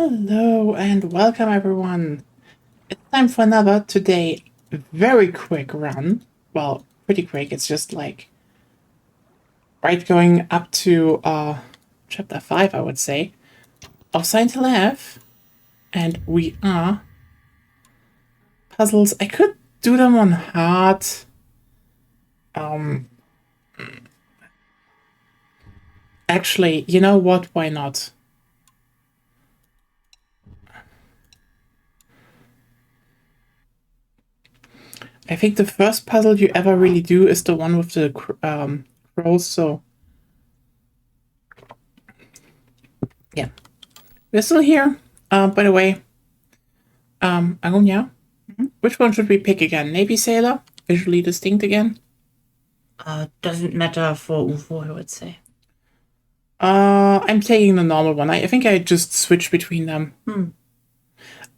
Hello and welcome everyone. It's time for another today very quick run. Well, pretty quick. It's just like right going up to chapter 5, I would say, of Silent Hill F. And we are puzzles. I could do them on hard. Actually, you know what? Why not? I think the first puzzle you ever really do is the one with the crows, so yeah. We're still here. By the way, Agonia, which one should we pick again? Navy Sailor? Visually distinct again? Doesn't matter for UFO, I would say. I'm taking the normal one. I think I just switched between them.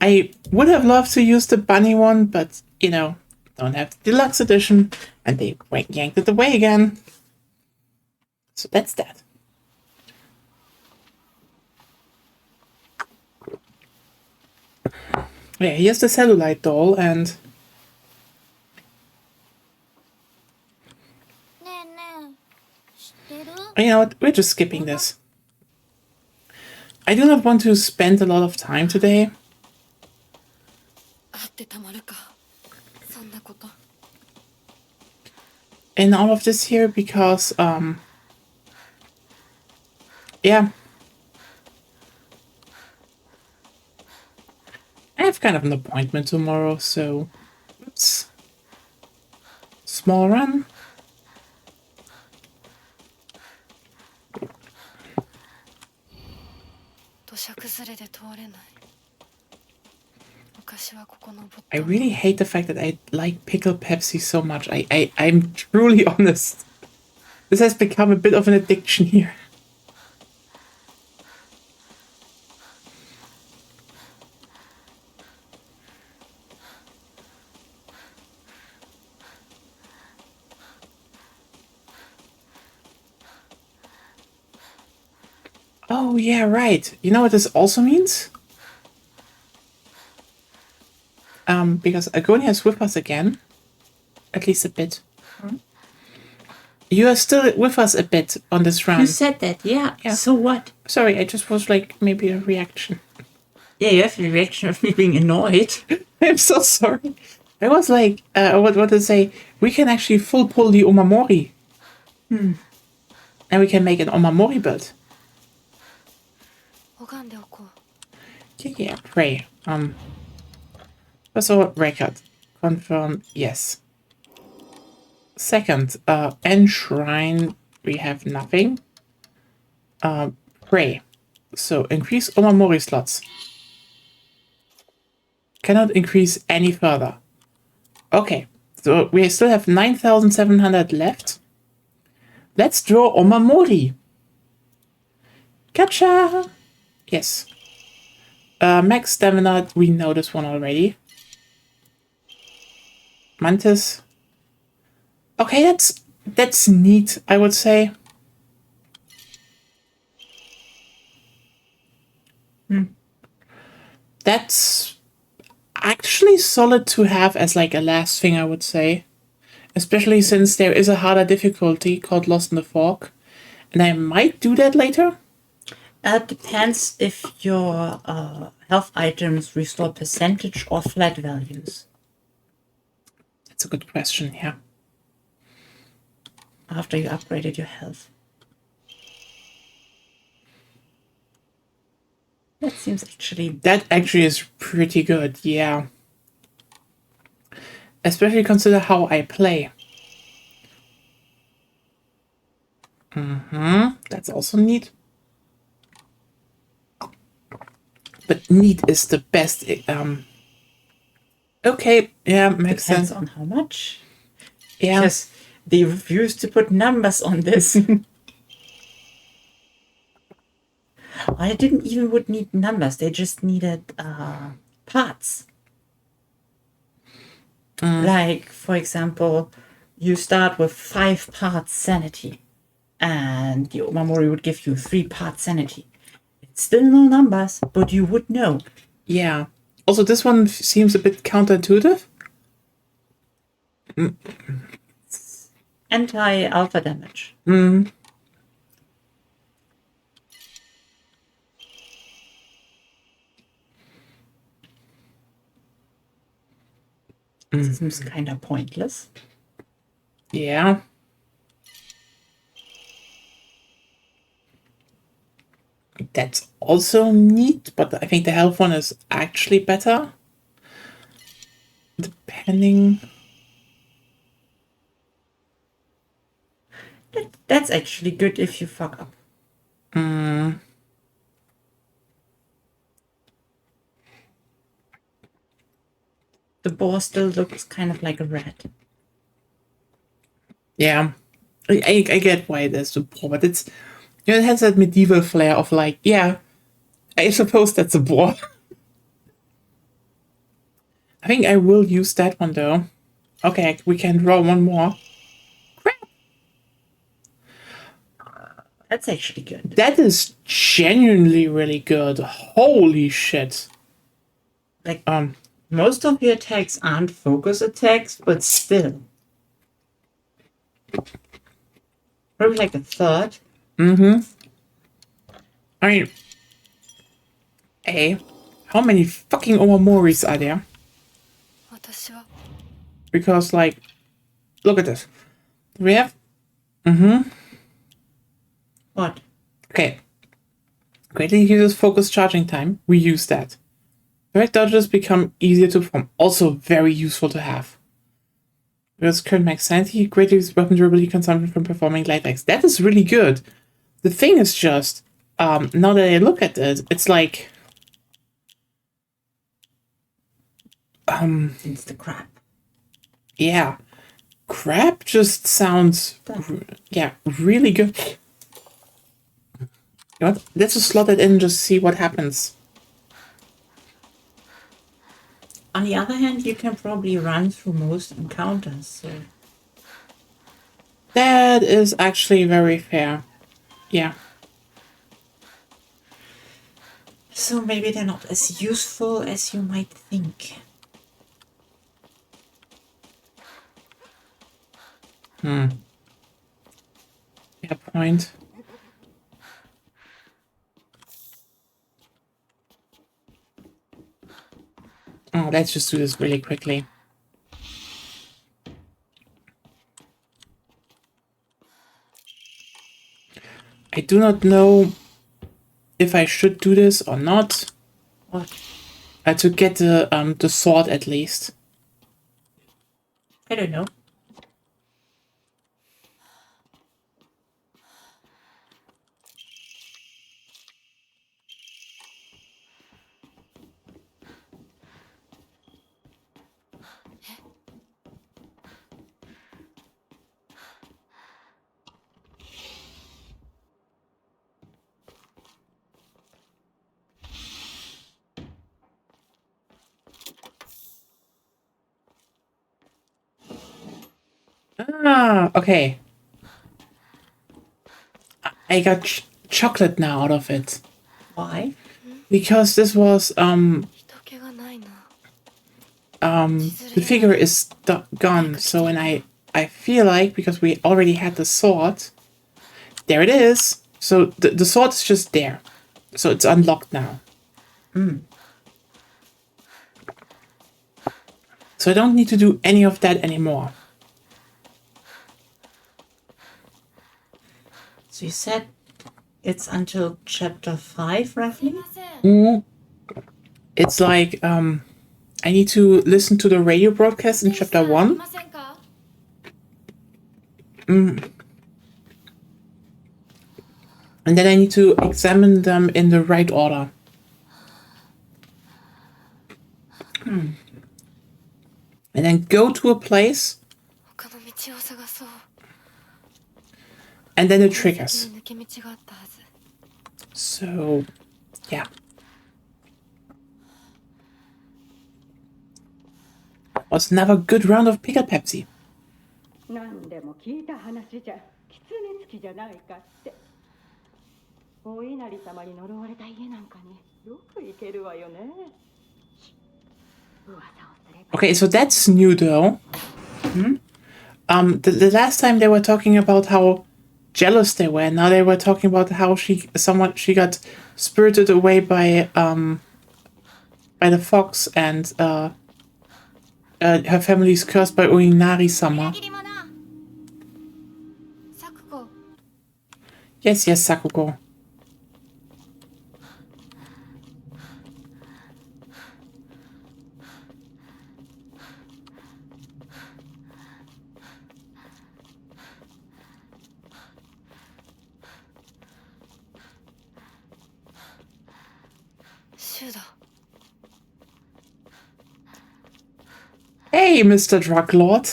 I would have loved to use the bunny one, but, you know, don't have the deluxe edition, and they yanked it away again. So that's that. Yeah, here's the cellulite doll, and you know what? We're just skipping this. I do not want to spend a lot of time today. In all of this here because, yeah. I have kind of an appointment tomorrow, so, oops. Small run. I really hate the fact that I like pickled Pepsi so much. I'm truly honest. This has become a bit of an addiction here. Oh, yeah, right. You know what this also means? Because Agonia is with us again. At least a bit. You are still with us a bit on this run. You said that, yeah. So what? Sorry, I just was like, maybe a reaction. Yeah, you have the reaction of me being annoyed. I'm so sorry. I was like, what to say? We can actually full pull the Omamori. And we can make an Omamori build. Yeah, pray. First of all, record. Confirm, yes. Second, enshrine, we have nothing. Pray. So, increase Omamori slots. Cannot increase any further. Okay, so we still have 9,700 left. Let's draw Omamori. Gotcha! Yes. Max stamina, we know this one already. Mantis. Okay, that's neat, I would say. That's actually solid to have as like a last thing, I would say. Especially since there is a harder difficulty called Lost in the Fog. And I might do that later. It depends if your health items restore percentage or flat values. That's a good question, yeah. After you upgraded your health. That seems actually... That actually is pretty good, yeah. Especially consider how I play. That's also neat. But neat is the best. Okay, yeah, makes Depends sense. on how much. Yeah. Because they refuse to put numbers on this. I didn't even would need numbers. They just needed parts. Like, for example, you start with 5 parts sanity, and the Omamori would give you 3 parts sanity. If Still no numbers, but you would know. Yeah. Also, this one seems a bit counterintuitive. Anti-alpha damage. Seems kind of pointless. Yeah. That's also neat, but I think the health one is actually better. Depending. That's actually good if you fuck up. The boar still looks kind of like a rat. Yeah. I get why it is the boar, but it's, it has that medieval flair of like, yeah, I suppose that's a boar. I think I will use that one though. Okay, we can draw one more. Crap. That's actually good. That is genuinely really good. Holy shit. Like, most of your attacks aren't focus attacks, but still. Probably like a third. I mean, hey, how many fucking Omomoris are there? 私は Because, like, look at this. We have, What? okay. Greatly uses focus charging time. We use that. Direct dodges become easier to perform. Also very useful to have. Because current max sanity greatly reduces weapon durability consumption from performing light attacks. That is really good. The thing is just, now that I look at it, it's like, It's the crap. yeah, crap just sounds, yeah, really good. You know what? Let's just slot it in and just see what happens. On the other hand, you can probably run through most encounters, so... That is actually very fair. Yeah. So maybe they're not as useful as you might think. Yeah, point. Oh, let's just do this really quickly. I do not know if I should do this or not. What? To get the sword at least. I don't know. Ah, okay. I got chocolate now out of it. Why? Because this was, 人気がないな the figure is gone. So when I feel like, because we already had the sword, there it is. So the sword is just there. So it's unlocked now. So I don't need to do any of that anymore. So you said it's until chapter 5, roughly? すいません It's like, I need to listen to the radio broadcast in chapter い 1. ませんか And then I need to examine them in the right order. And then go to a place, 他の道を探そう and then it triggers. 抜け道があったはず So, yeah. Was another good round of Pickle Pepsi. 何でも聞いた話じゃ狐つきじゃないかってお稲荷様に呪われた家なんかによく行けるわよね。噂をすれば。 Okay, so that's new though. The last time they were talking about how jealous they were. Now they were talking about how she got spirited away by the fox, and her family is cursed by Oinari-sama. 切り者サクコ Yes, yes, Sakugo. シュウだ Hey, Mr. Drug Lord.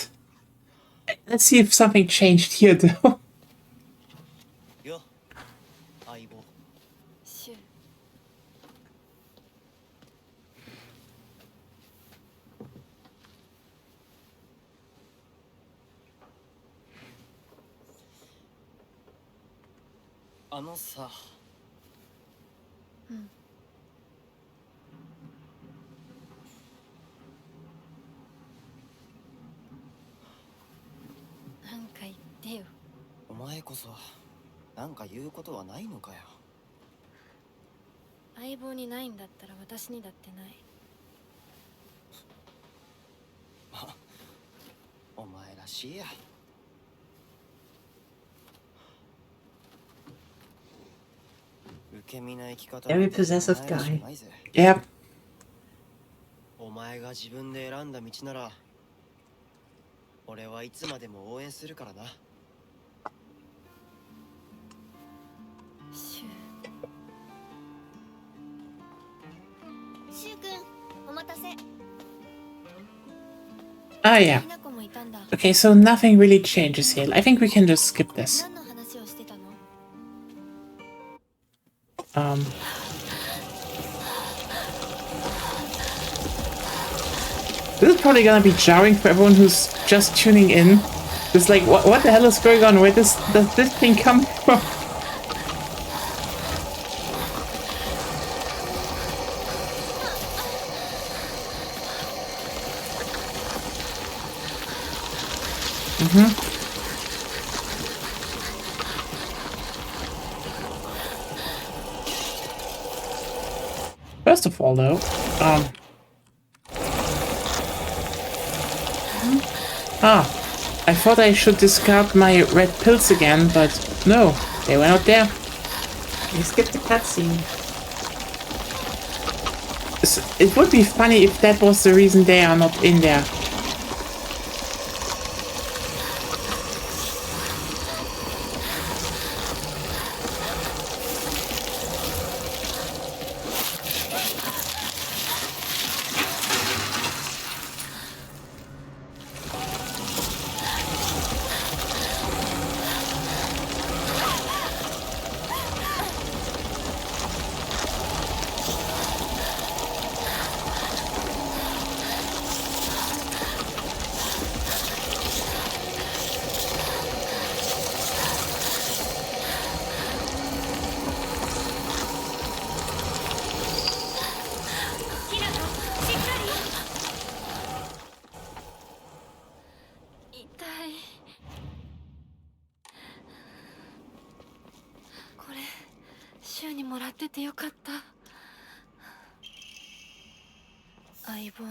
Let's see if something changed here, though. よ相棒シュウあのさなんか言ってよお前こそなんか言うことはないのかよ。相棒にないんだったら私にだってないお前らしいや。受け身な生き方 Very なんて possessive お前らし guy. くないぜ。 Yep. お前が自分で選んだ道なら俺はいつまでも応援するからな。シュウシュウくんお待たせ Ah, yeah. ひなこもいたんだ Okay, so nothing really changes here. I think we can just skip this. 何の話をしてたの This is probably gonna be jarring for everyone who's just tuning in. It's like, what the hell is going on? Where does this thing come from? First of all, though, I thought I should discard my red pills again, but no, they were not there. You skipped the cutscene. It would be funny if that was the reason they are not in there.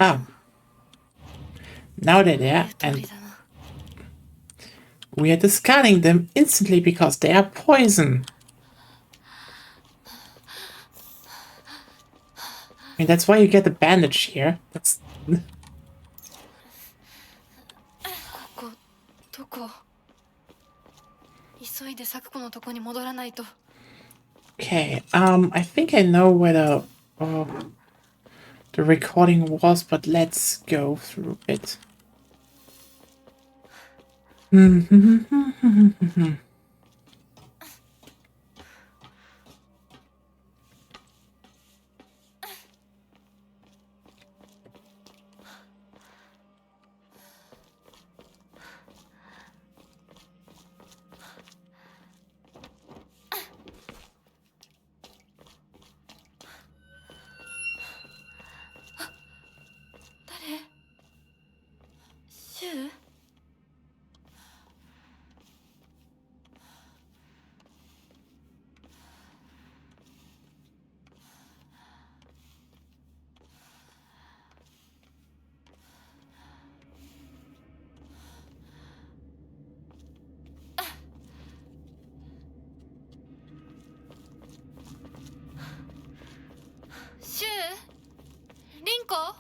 Ah. Now they're there, and we are discarding them instantly because they are poison. I mean, that's why you get the bandage here. That's... ここどこ急いでサクコのとこに戻らないと Okay, I think I know where the recording was, but let's go through it. か？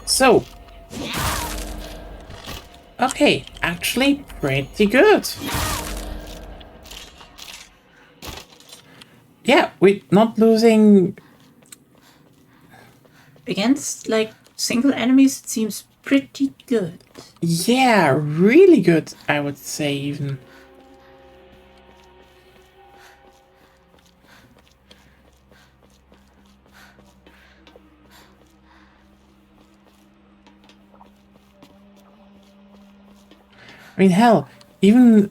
So, okay, actually pretty good. Yeah, we're not losing. Against like single enemies, it seems pretty good. Yeah, really good, I would say, even. I mean, hell, even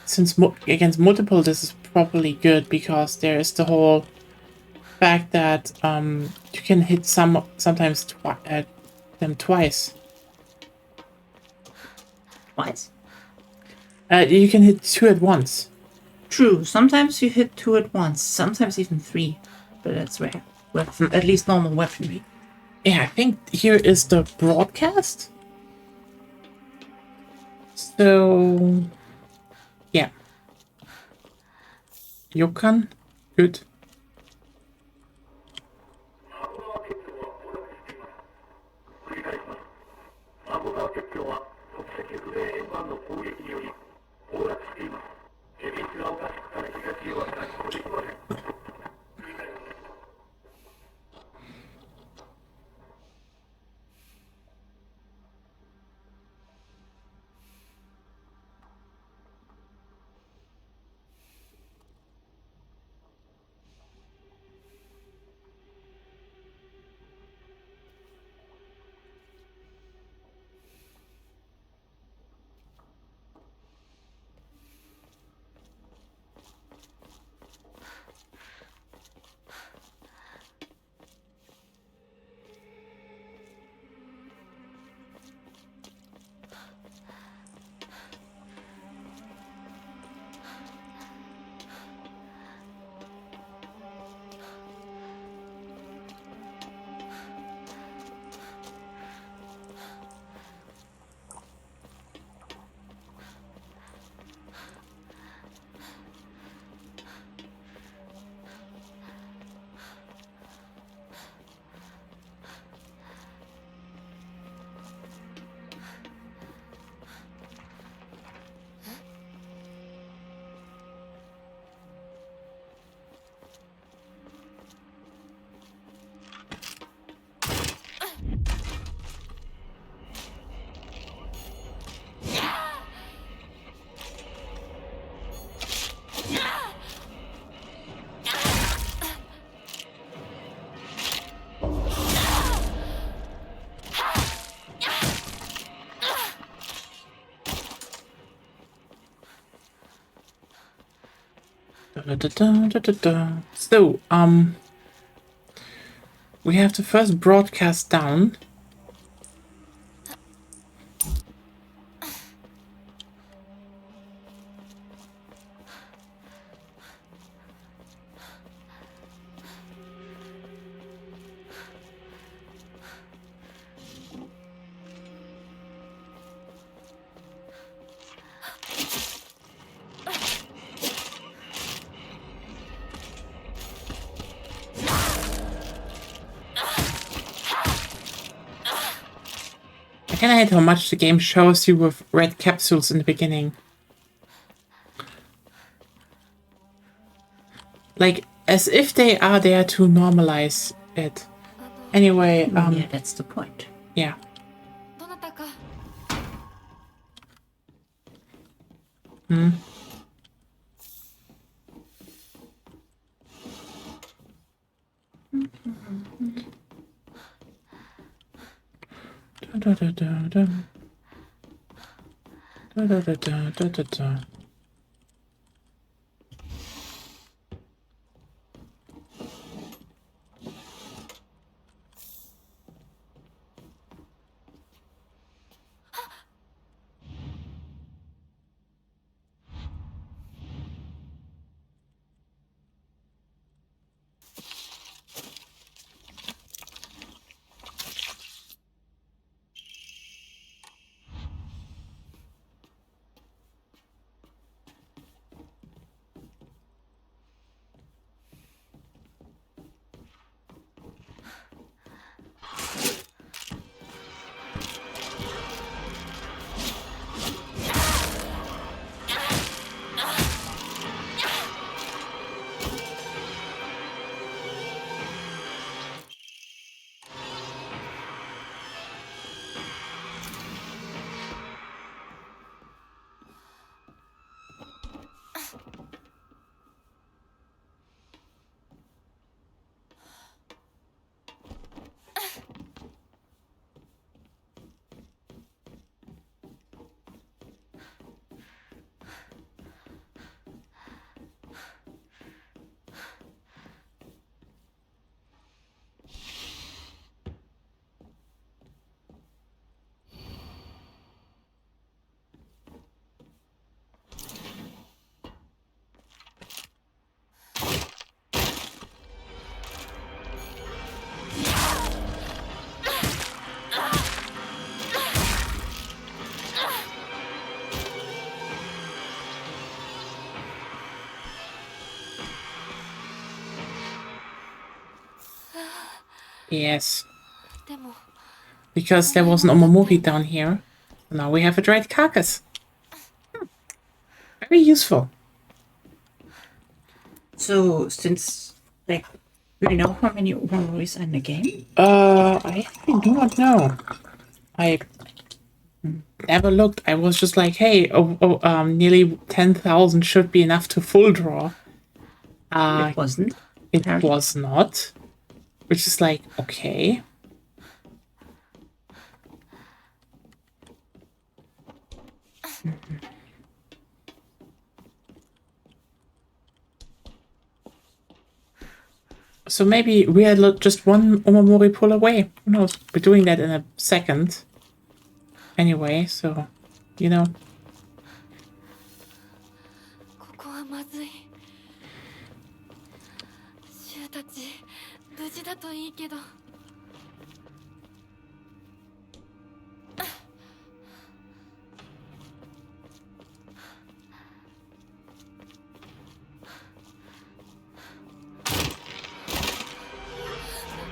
since against multiple, this is probably good because there is the whole fact that you can hit sometimes them twice. Twice. You can hit 2 at once. True, sometimes you hit 2 at once, sometimes even 3, but that's rare. With at least normal weaponry. Yeah, I think here is the broadcast. So, yeah. Yokan, good. So, we have to first broadcast down. I kinda hate how much the game shows you with red capsules in the beginning. Like, as if they are there to normalize it. Anyway, Yeah, that's the point. yeah. どなたか Da, da, da, da, da. Da, da, da, da, da, da, da. Yes. でも Because there was an Omamori down here. Now we have a dried carcass. Very useful. So, since, like, do you know how many Omamoris are in the game? I actually do not know. I never looked. I was just like, hey, nearly 10,000 should be enough to full draw. It wasn't. It apparently. was not. Which is like, okay. So maybe we are just one Omamori pull away. Who knows? We're doing that in a second. Anyway, so, you know. ここはまずい。シュウたち無事だといいけど。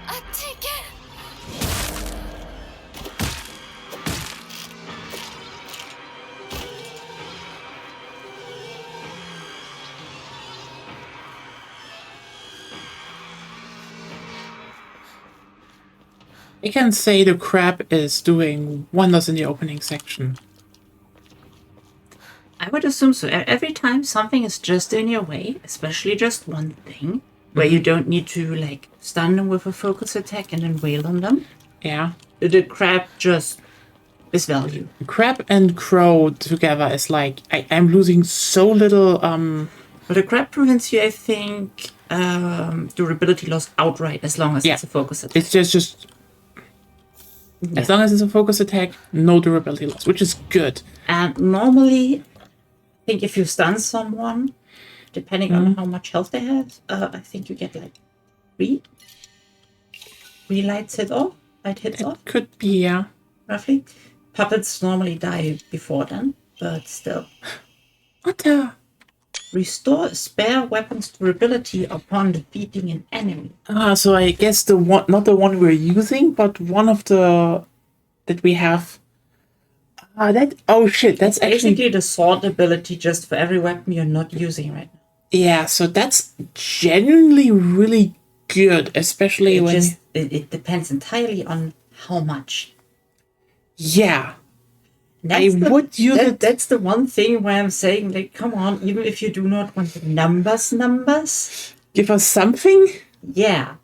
あっち行け。I can say the crab is doing wonders in the opening section. I would assume so. Every time something is just in your way, especially just one thing, where you don't need to, like, stun them with a focus attack and then wail on them, Yeah. the crab just is value. Crab and crow together is like, I'm losing so little, But the crab prevents you, I think, durability loss outright as long as Yeah. it's a focus attack. it's just as long as it's a focus attack, no durability loss, which is good. And normally, I think if you stun someone, depending on how much health they have, I think you get like three lights hit off, Could be, yeah. roughly. Puppets normally die before then, but still. What the? Restore spare weapons durability upon defeating an enemy. So I guess the one, not the one we're using, but one of the that we have. Oh shit, that's actually, Basically the sword ability just for every weapon you're not using right now. yeah, so that's genuinely really good, especially when, It depends entirely on how much. yeah. That's would use it- That's the one thing where I'm saying, like, come on, even if you do not want the numbers, Give us something? yeah.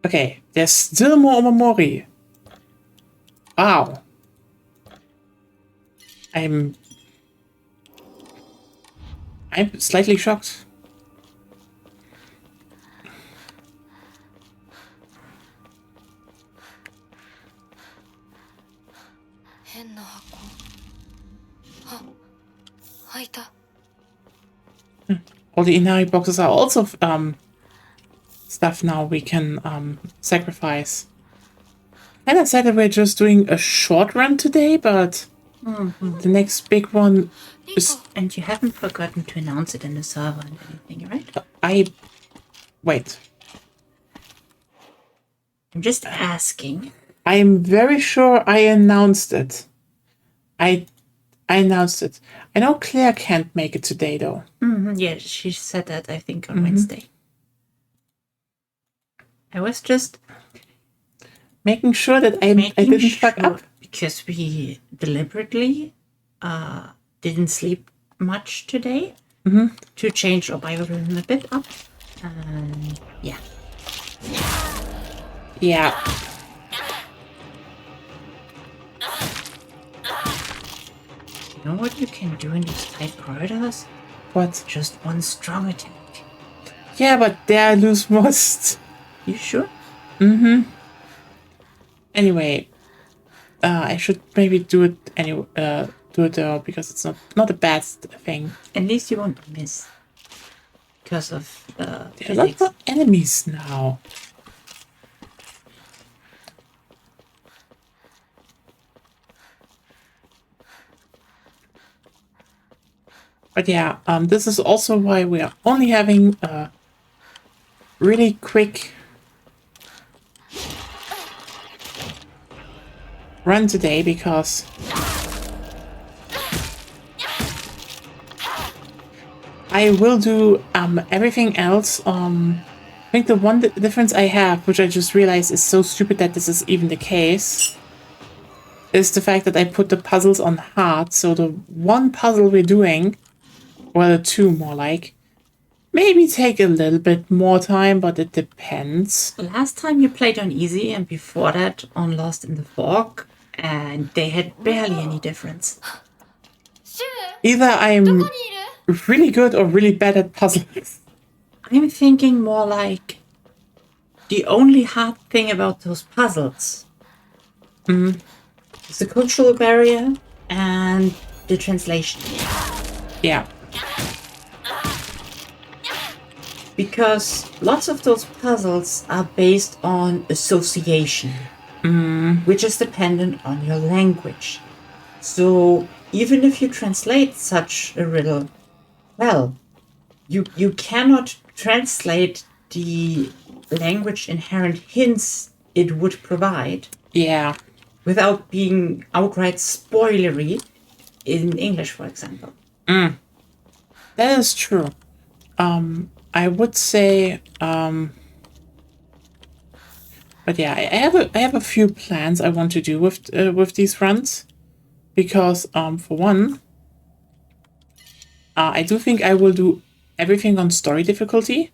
Okay, there's still more Omamori. Wow. I'm slightly shocked. All the Inari boxes are also stuff now we can sacrifice. And I said that we're just doing a short run today, but the next big one is... And you haven't forgotten to announce it in the server and anything, right? Wait. I'm just asking. I'm very sure I announced it. I announced it. I know Claire can't make it today, though. Yeah, she said that, I think, on Wednesday. I was just Making sure that I didn't fuck up. because we deliberately didn't sleep much today to change our biorhythm a bit up. Yeah. Yeah. You know what you can do in these tight corridors? What? Just one strong attack. Yeah, but there I lose most. You sure? Anyway, I should maybe do it anyway. Do it because it's not a bad thing. At least you won't miss. Because of There are lots physics. of enemies now. But yeah, this is also why we are only having a really quick run today because I will do everything else. I think the one difference I have, which I just realized is so stupid that this is even the case, is the fact that I put the puzzles on hard. So the one puzzle we're doing, or the two more like, maybe take a little bit more time, but it depends. Last time you played on easy and before that on Lost in the Fog, and they had barely any difference. シュ Either ウ I'm どこにいる really good or really bad at puzzles. I'm thinking more like the only hard thing about those puzzles is the cultural barrier and the translation. Yeah. Because lots of those puzzles are based on association, which is dependent on your language. So even if you translate such a riddle, well, you cannot translate the language inherent hints it would provide Yeah. without being outright spoilery in English, for example. That is true. I would say, but yeah, I have a few plans I want to do with these runs, because for one, I do think I will do everything on story difficulty,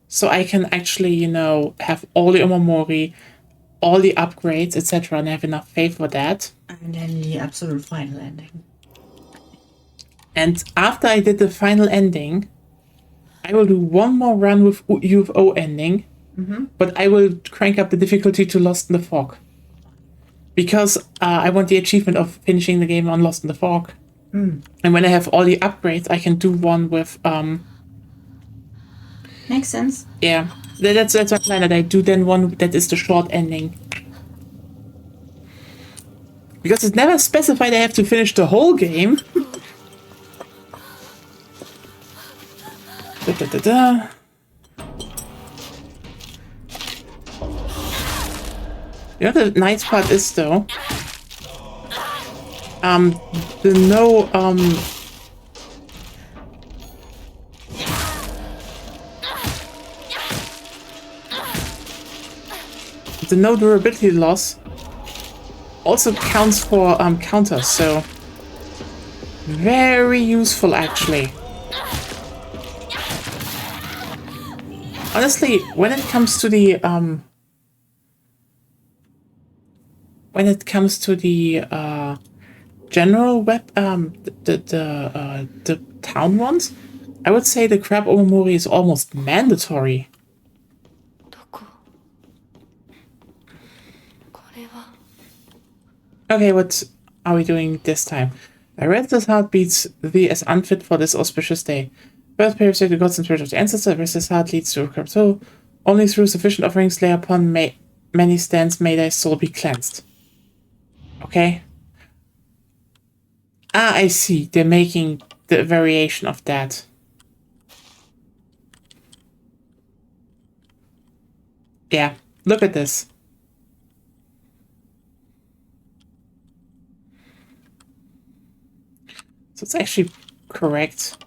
so I can actually, you know, have all the Omamori, all the upgrades, etc., and have enough faith for that. And then the absolute final ending. And after I did the final ending, I will do one more run with UFO ending, but I will crank up the difficulty to Lost in the Fog. Because I want the achievement of finishing the game on Lost in the Fog. And when I have all the upgrades, I can do one with, Makes sense. yeah, that's my plan, that I do then one that is the short ending. Because it's never specified I have to finish the whole game. Da, da, da, da. You know, the nice part is though, the no durability loss also counts for counters, so very useful actually. Honestly, when it comes to the general web, the town ones, I would say the crab omamori is almost mandatory. どここれは Okay, what are we doing this time? I read this heart beats thee as unfit for this auspicious day. Birth pay respect to gods and spirit of the ancestor, rest this heart leads to a corrupt soul. Only through sufficient offerings lay upon many stands may thy soul be cleansed. Okay. Ah, I see. They're making the variation of that. Yeah, look at this. So it's actually correct.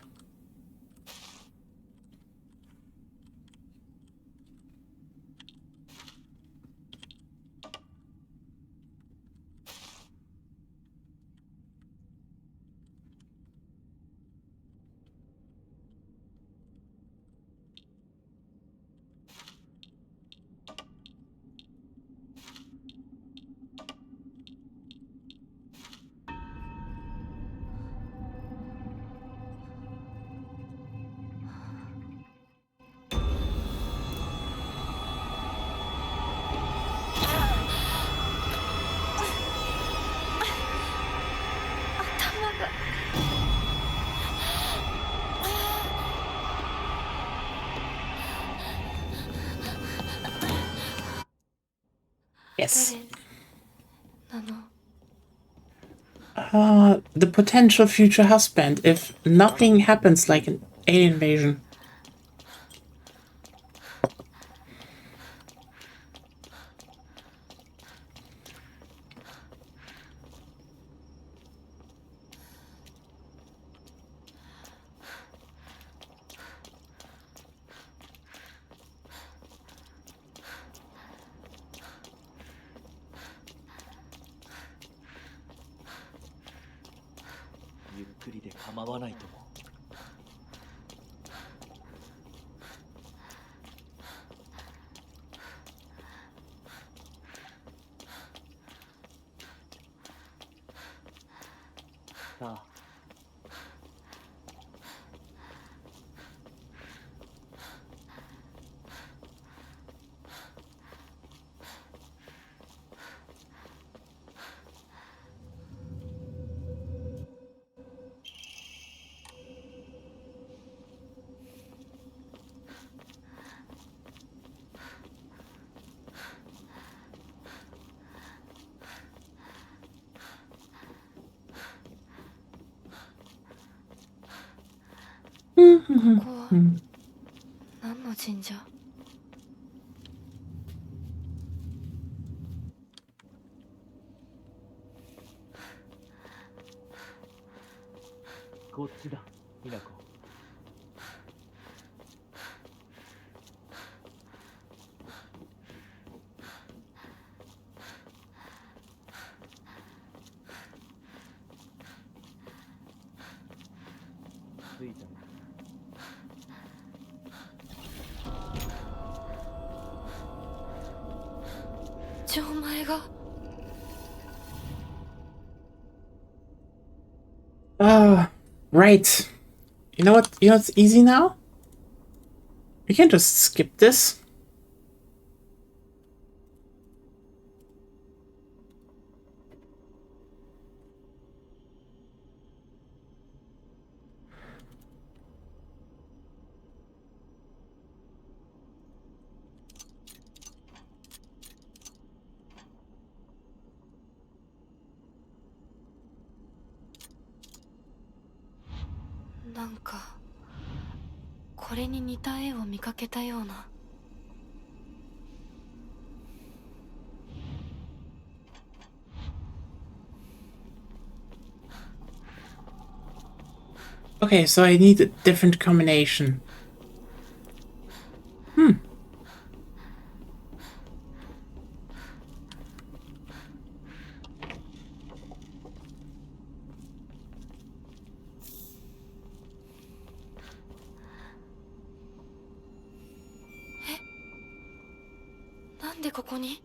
Yes. 誰なの The potential future husband if nothing happens like an alien invasion. ゆっくりで構わないとも。さあ。ここは何の神社？こっちだ、ミナコ。着いたね。錠前が。Right. You know what? You know what's easy now? We can just skip this.「なんかこれに似た絵を見かけたような」。Okay, so I need a different combination. Hmm. なんでここに？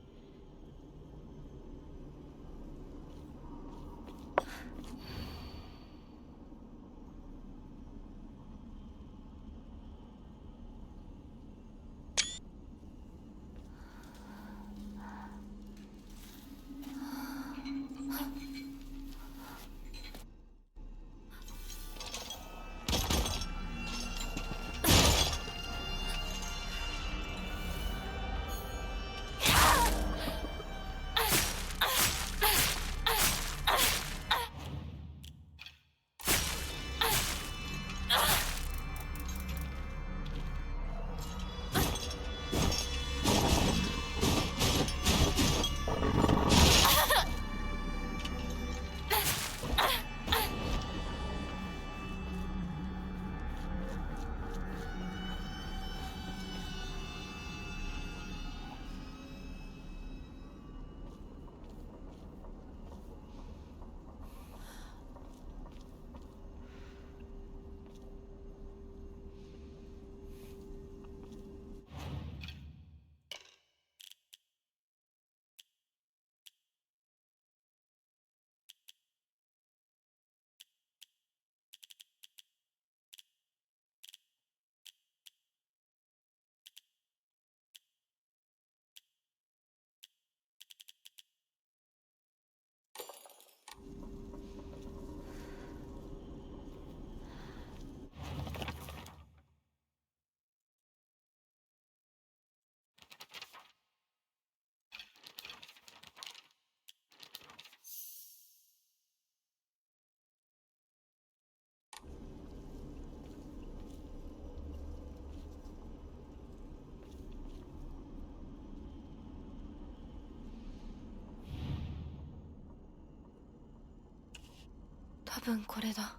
多分これだ。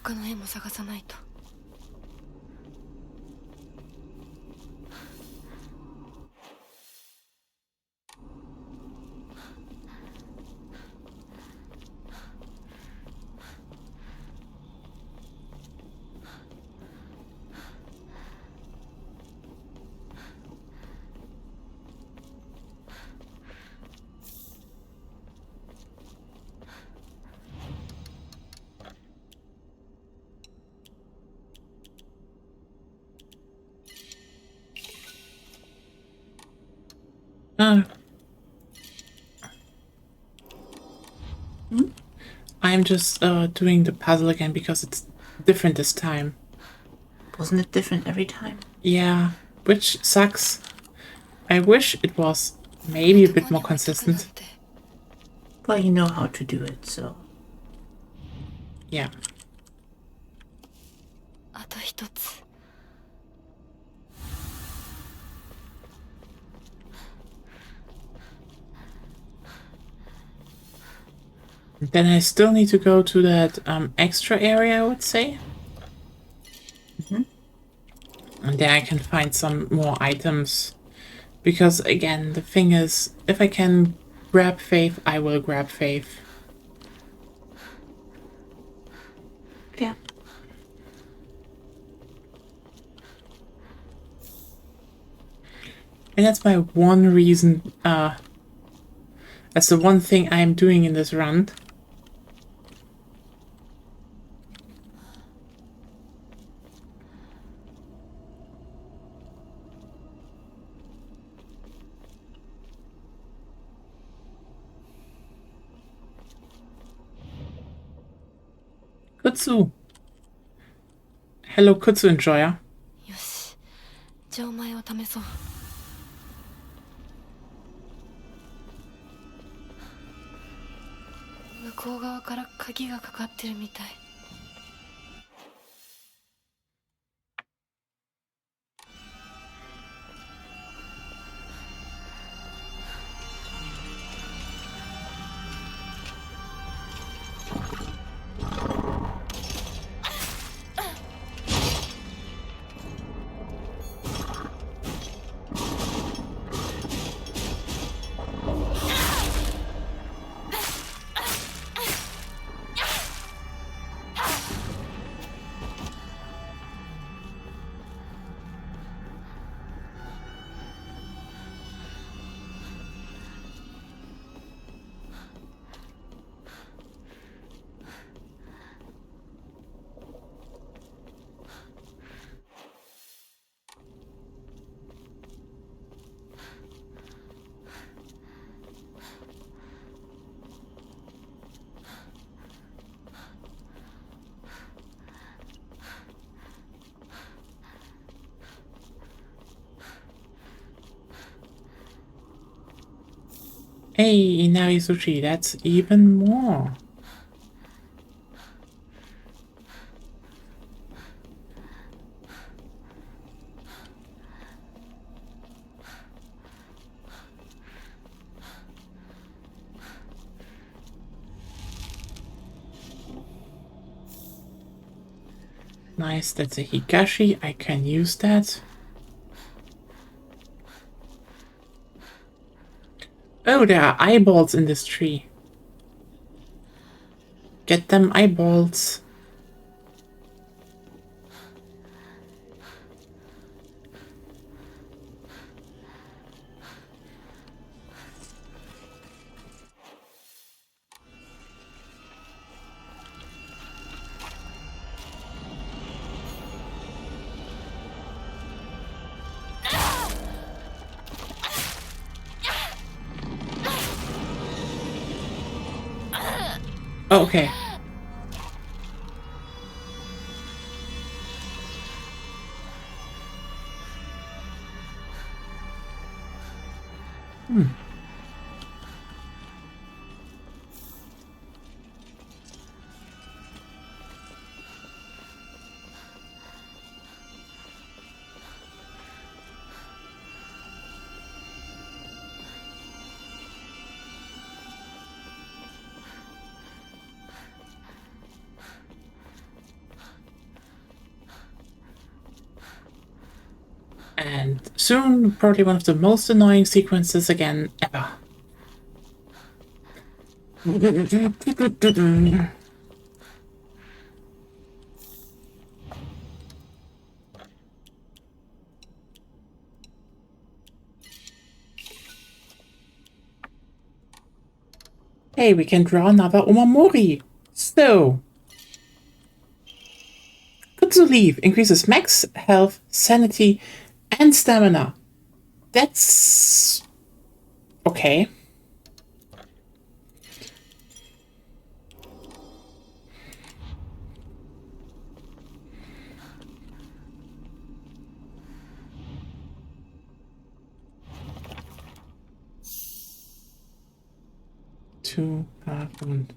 他の絵も探さないと。I'm just doing the puzzle again because it's different this time. Wasn't it different every time? Yeah, which sucks. I wish it was maybe a bit more consistent. Well, you know how to do it, so. Yeah. あと一つ Then I still need to go to that extra area, I would say. And there I can find some more items. Because again, the thing is, if I can grab Faith, I will grab Faith. Yeah. And that's my one reason, that's the one thing I'm doing in this run. Kutsu. Hello, Kutsu enjoyer. よし錠前を試そう向こう側から鍵がかかってるみたい Hey, Inari Sushi, that's even more. Nice, that's a Higashi, I can use that. Oh, there are eyeballs in this tree. Get them eyeballs. Oh, okay. And soon, probably one of the most annoying sequences again ever. Hey, we can draw another Omamori. So, Kutsu Leaf increases max health, sanity, and stamina. That's okay. to Harun.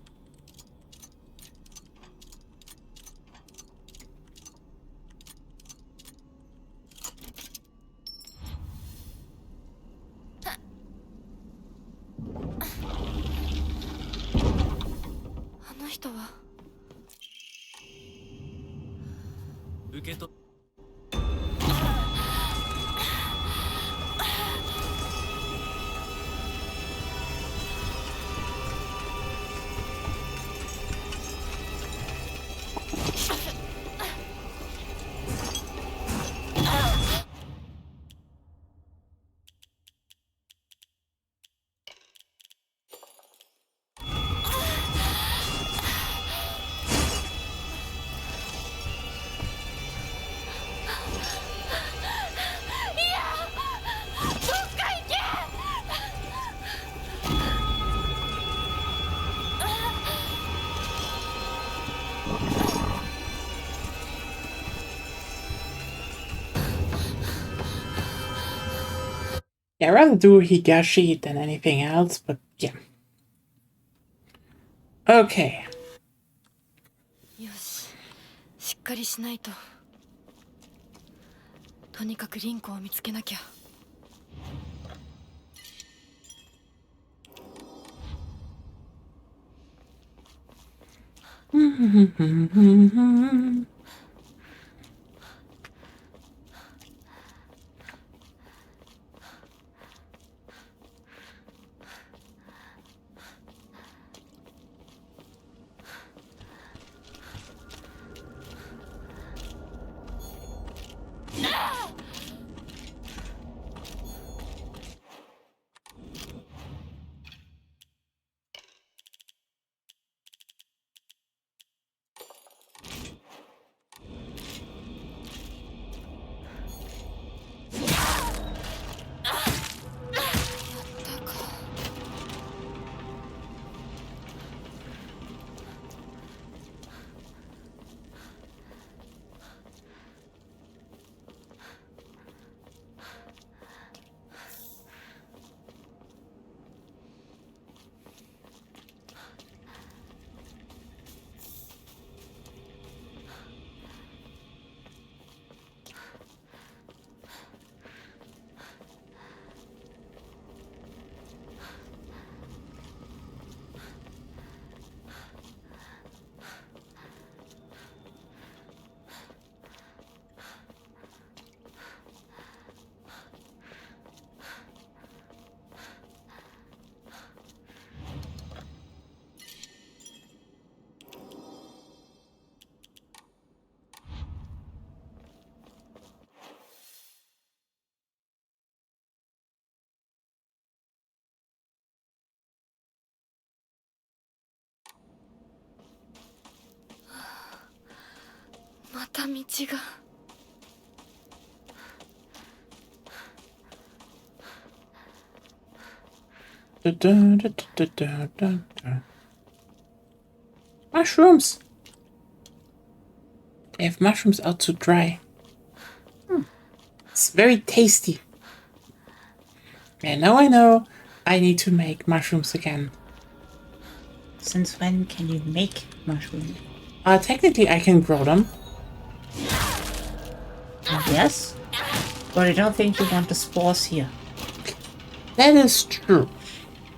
Yeah, I'd rather do Higashi than anything else, but yeah. Okay. よし、しっかりしないと。とにかくリンコを見つけなきゃ。また道が。Mushrooms! They have mushrooms out to dry. It's very tasty. And now I know I need to make mushrooms again. Since when can you make mushrooms? Technically I can grow them. Yes, but I don't think you want the spores here. That is true.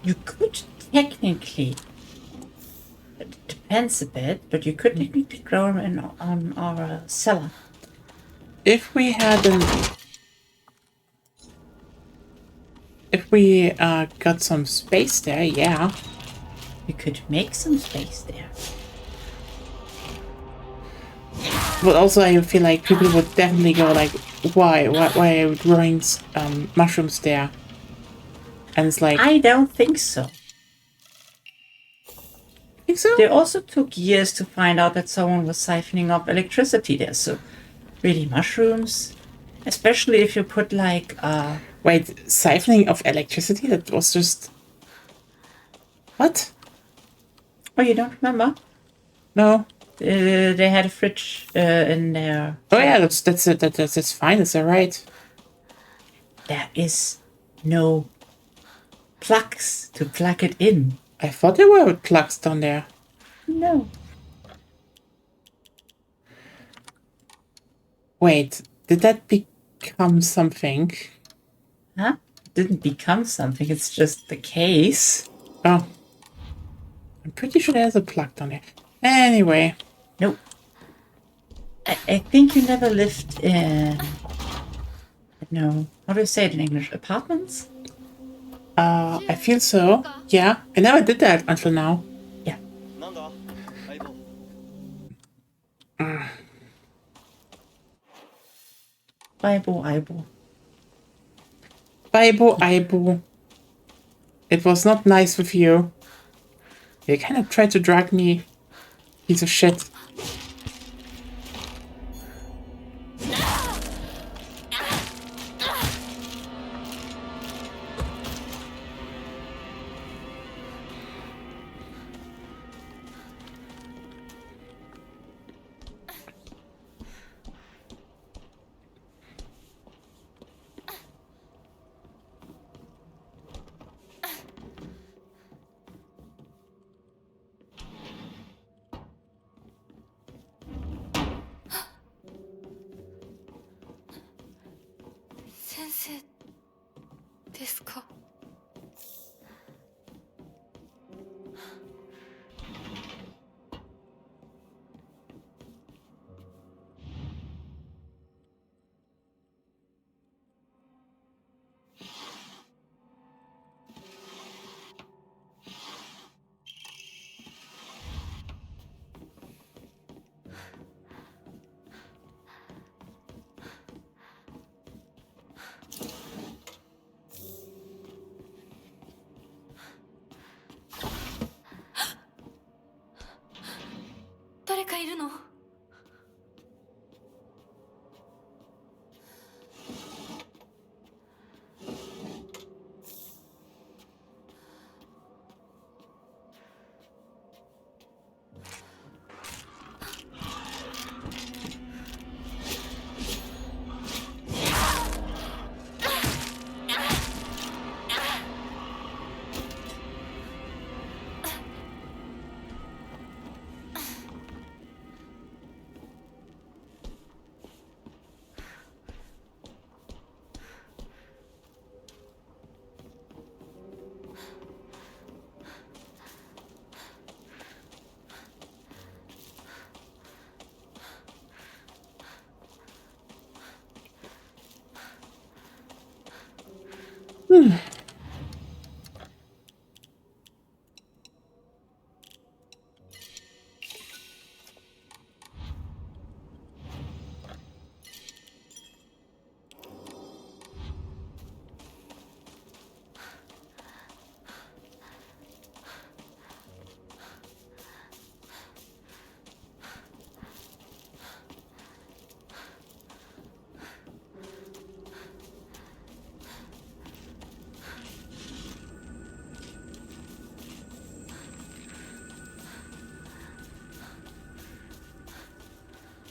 You could technically, it depends a bit, but you could technically grow them on our cellar. If we had an... If we got some space there, yeah. You could make some space there. But also I feel like people would definitely go like, why are we growing mushrooms there? And it's like... I don't think so. Think so? They also took years to find out that someone was siphoning off electricity there, so really mushrooms, especially if you put like Wait, siphoning of electricity? That was just... What? Oh, you don't remember? No. They had a fridge in there. Oh yeah, that's fine, that's alright. There is no plugs to plug it in. I thought there were clocks down there. No. Wait, did that become something? Huh? Didn't become something, it's just the case. Oh. I'm pretty sure there's a plug down there. Anyway. Nope. I think you never lived in... No. How do you say it in English? Apartments? I feel so. Yeah, I never did that until now. Yeah. なんだ相棒 Aibo, Aibo. Aibo, Aibo. It was not nice with you. You kind of tried to drag me. Piece of shit. Sensei ですか?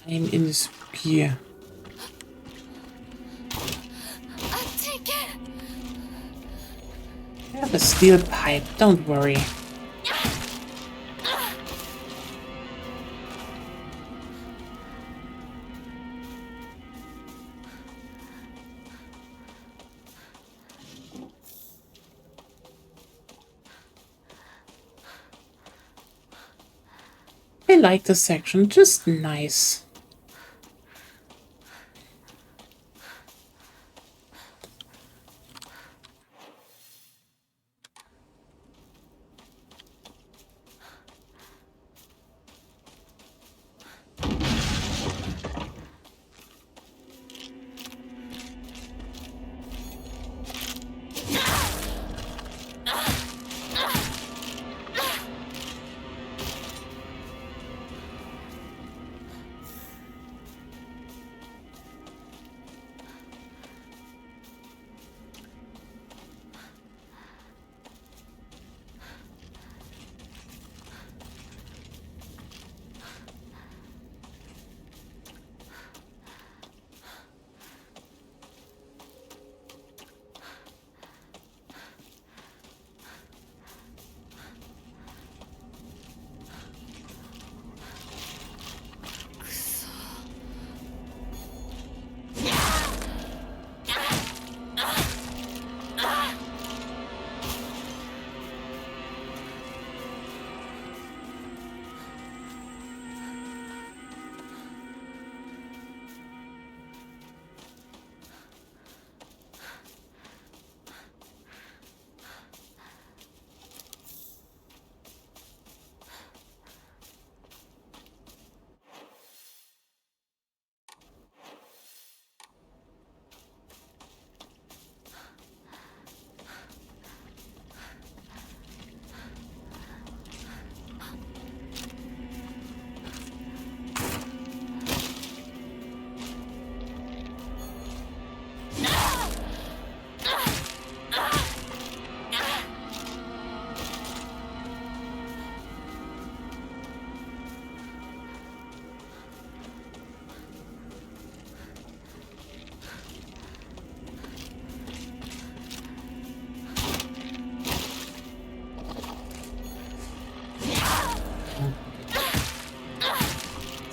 I'm in this gear. I have a steel pipe, don't worry. I like this section, just nice.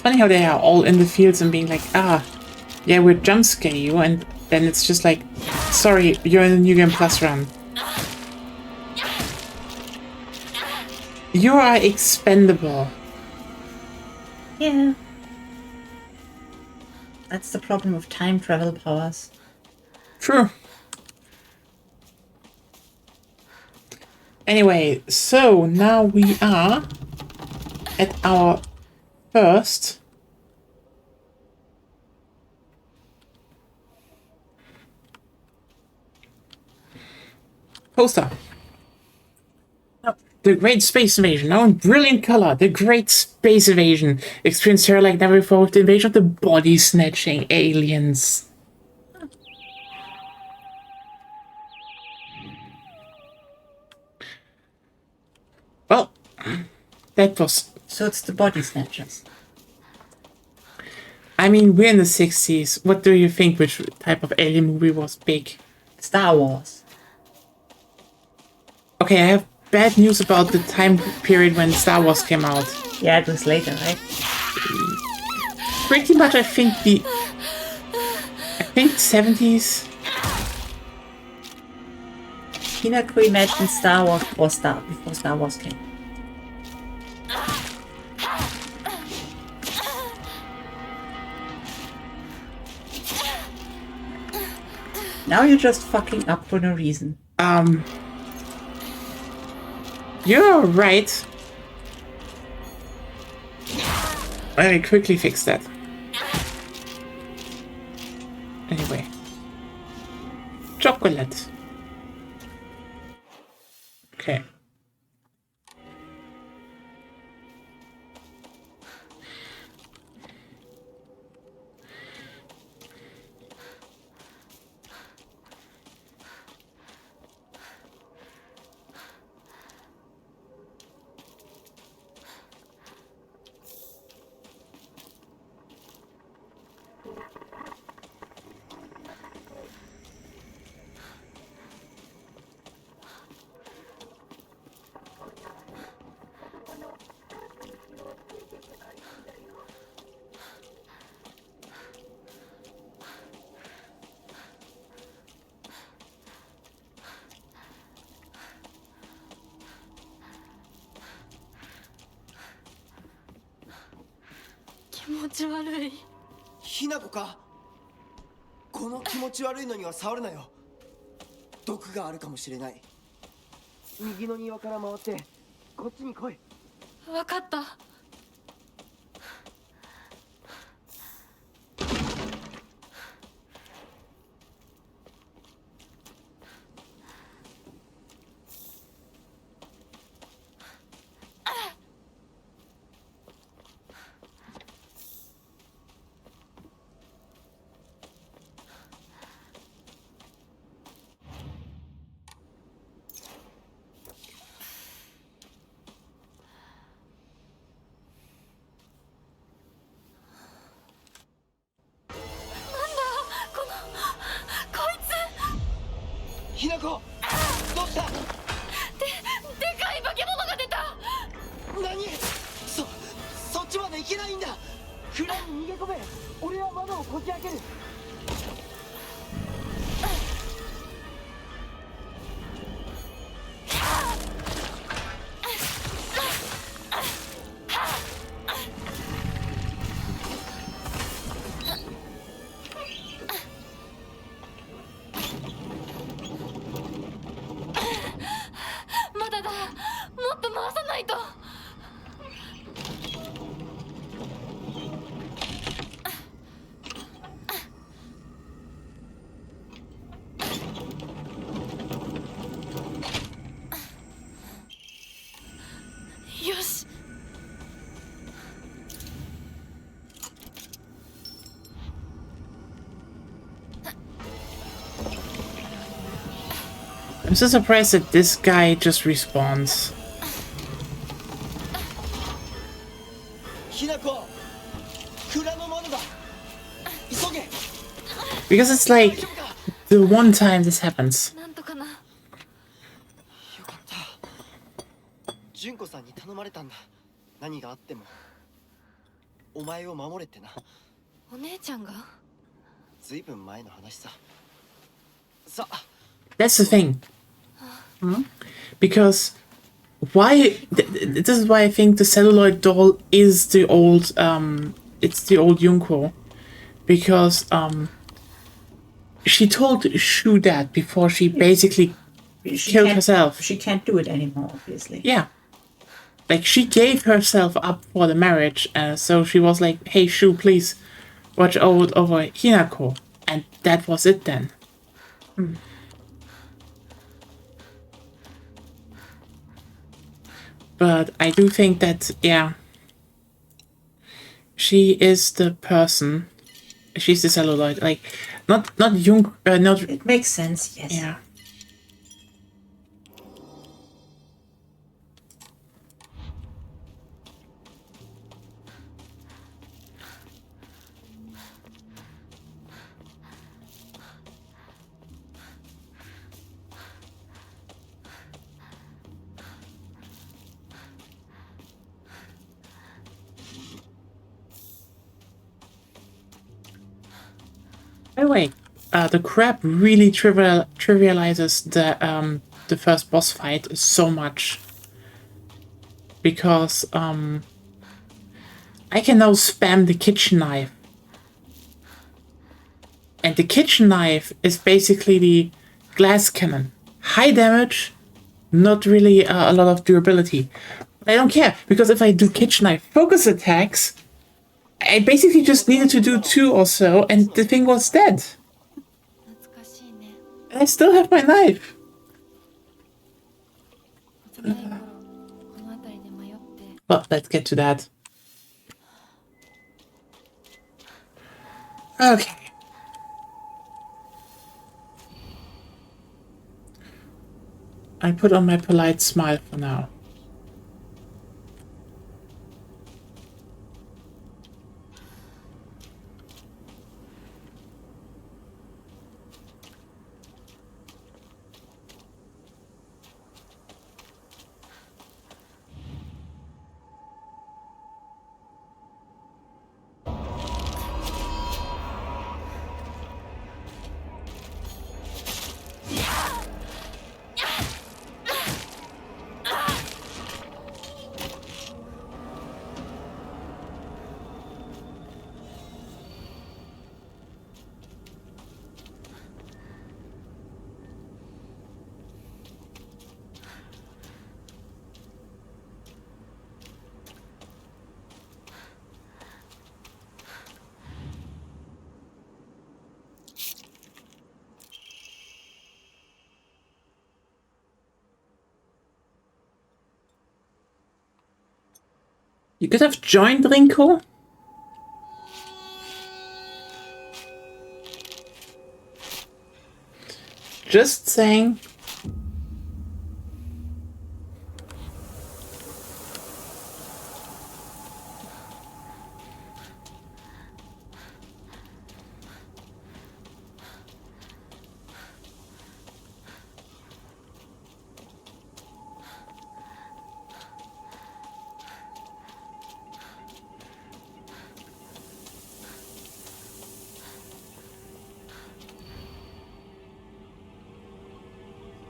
funny how they are all in the fields and being like, ah, yeah, we're jump scare you, and then it's just like, sorry, you're in the New Game Plus run. You are expendable. Yeah. That's the problem of time travel powers. True. Anyway, so now we are at our first poster. The Great Space Invasion, now in brilliant color. The Great Space Invasion. Experience terror like never before with the invasion of the body-snatching aliens. Well, that was... So it's the body snatchers. I mean, we're in the 60s. What do you think which type of alien movie was big? Star Wars. Okay, I have bad news about the time period when Star Wars came out. Yeah, it was later, right? Pretty much, I think 70s. Tina, could you imagine Star Wars before Star Wars came? Now you're just fucking up for no reason. You're right. Let me quickly fix that. Anyway. Chocolate. Okay. Mochiwarui. ひなこか。この気持ち悪いのには触るなよ。毒があるかもしれない。右の庭から回ってこっちに来い。わかった。ひなこ、どうした？でかい化け物が出た。何？そっちまで行けないんだ。蔵に逃げ込め。俺は窓をこじ開ける。まだだ。もっと回さないと。よし。I'm so surprised that this guy just respawns. ひなこ、蔵の窓だ。急げ。 Because it's like the one time this happens. なんとかな。よかった。純子さんに頼まれたんだ。何があっても。お前を守れってな。お姉ちゃんが？ずいぶん前の話さ。さあ、 That's the thing. Because this is why I think the celluloid doll is the old it's the old Junko. Because she told Shu that before she basically She killed can't- herself. She can't do it anymore, obviously. Yeah. Like, she gave herself up for the marriage, so she was like, hey, Shu, please watch over Hinako. And that was it then. But I do think that, yeah, she is the person. She's the celluloid. Like, not Jung, not, It makes sense, yes. yeah. By the way, the crab really trivializes the first boss fight so much. Because I can now spam the kitchen knife. And the kitchen knife is basically the glass cannon. High damage, not really a lot of durability. But I don't care, because if I do kitchen knife focus attacks, I basically just needed to do 2 or so, and the thing was dead. 懐かしいね。 And I still have my knife. 幼い頃この辺りで迷って Well, let's get to that. Okay. I put on my polite smile for now. You could have joined Rinko. Just saying.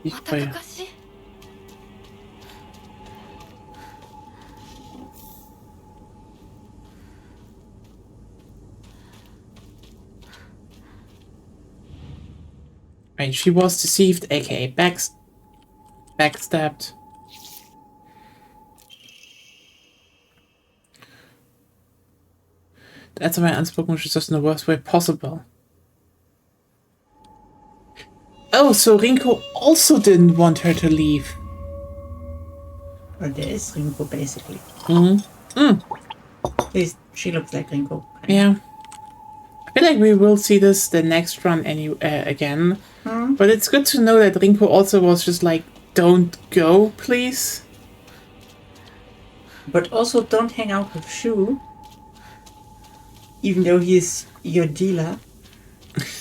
Oh, またかかし？ Right, she was deceived, aka backstabbed. That's my unspoken wish is just in the worst way possible. Oh, so Rinko also didn't want her to leave. Or this Rinko, basically. Mm. At least she looks like Rinko. Yeah. I feel like we will see this the next run again. But it's good to know that Rinko also was just like, don't go, please. But also don't hang out with Shu. Even though he's your dealer.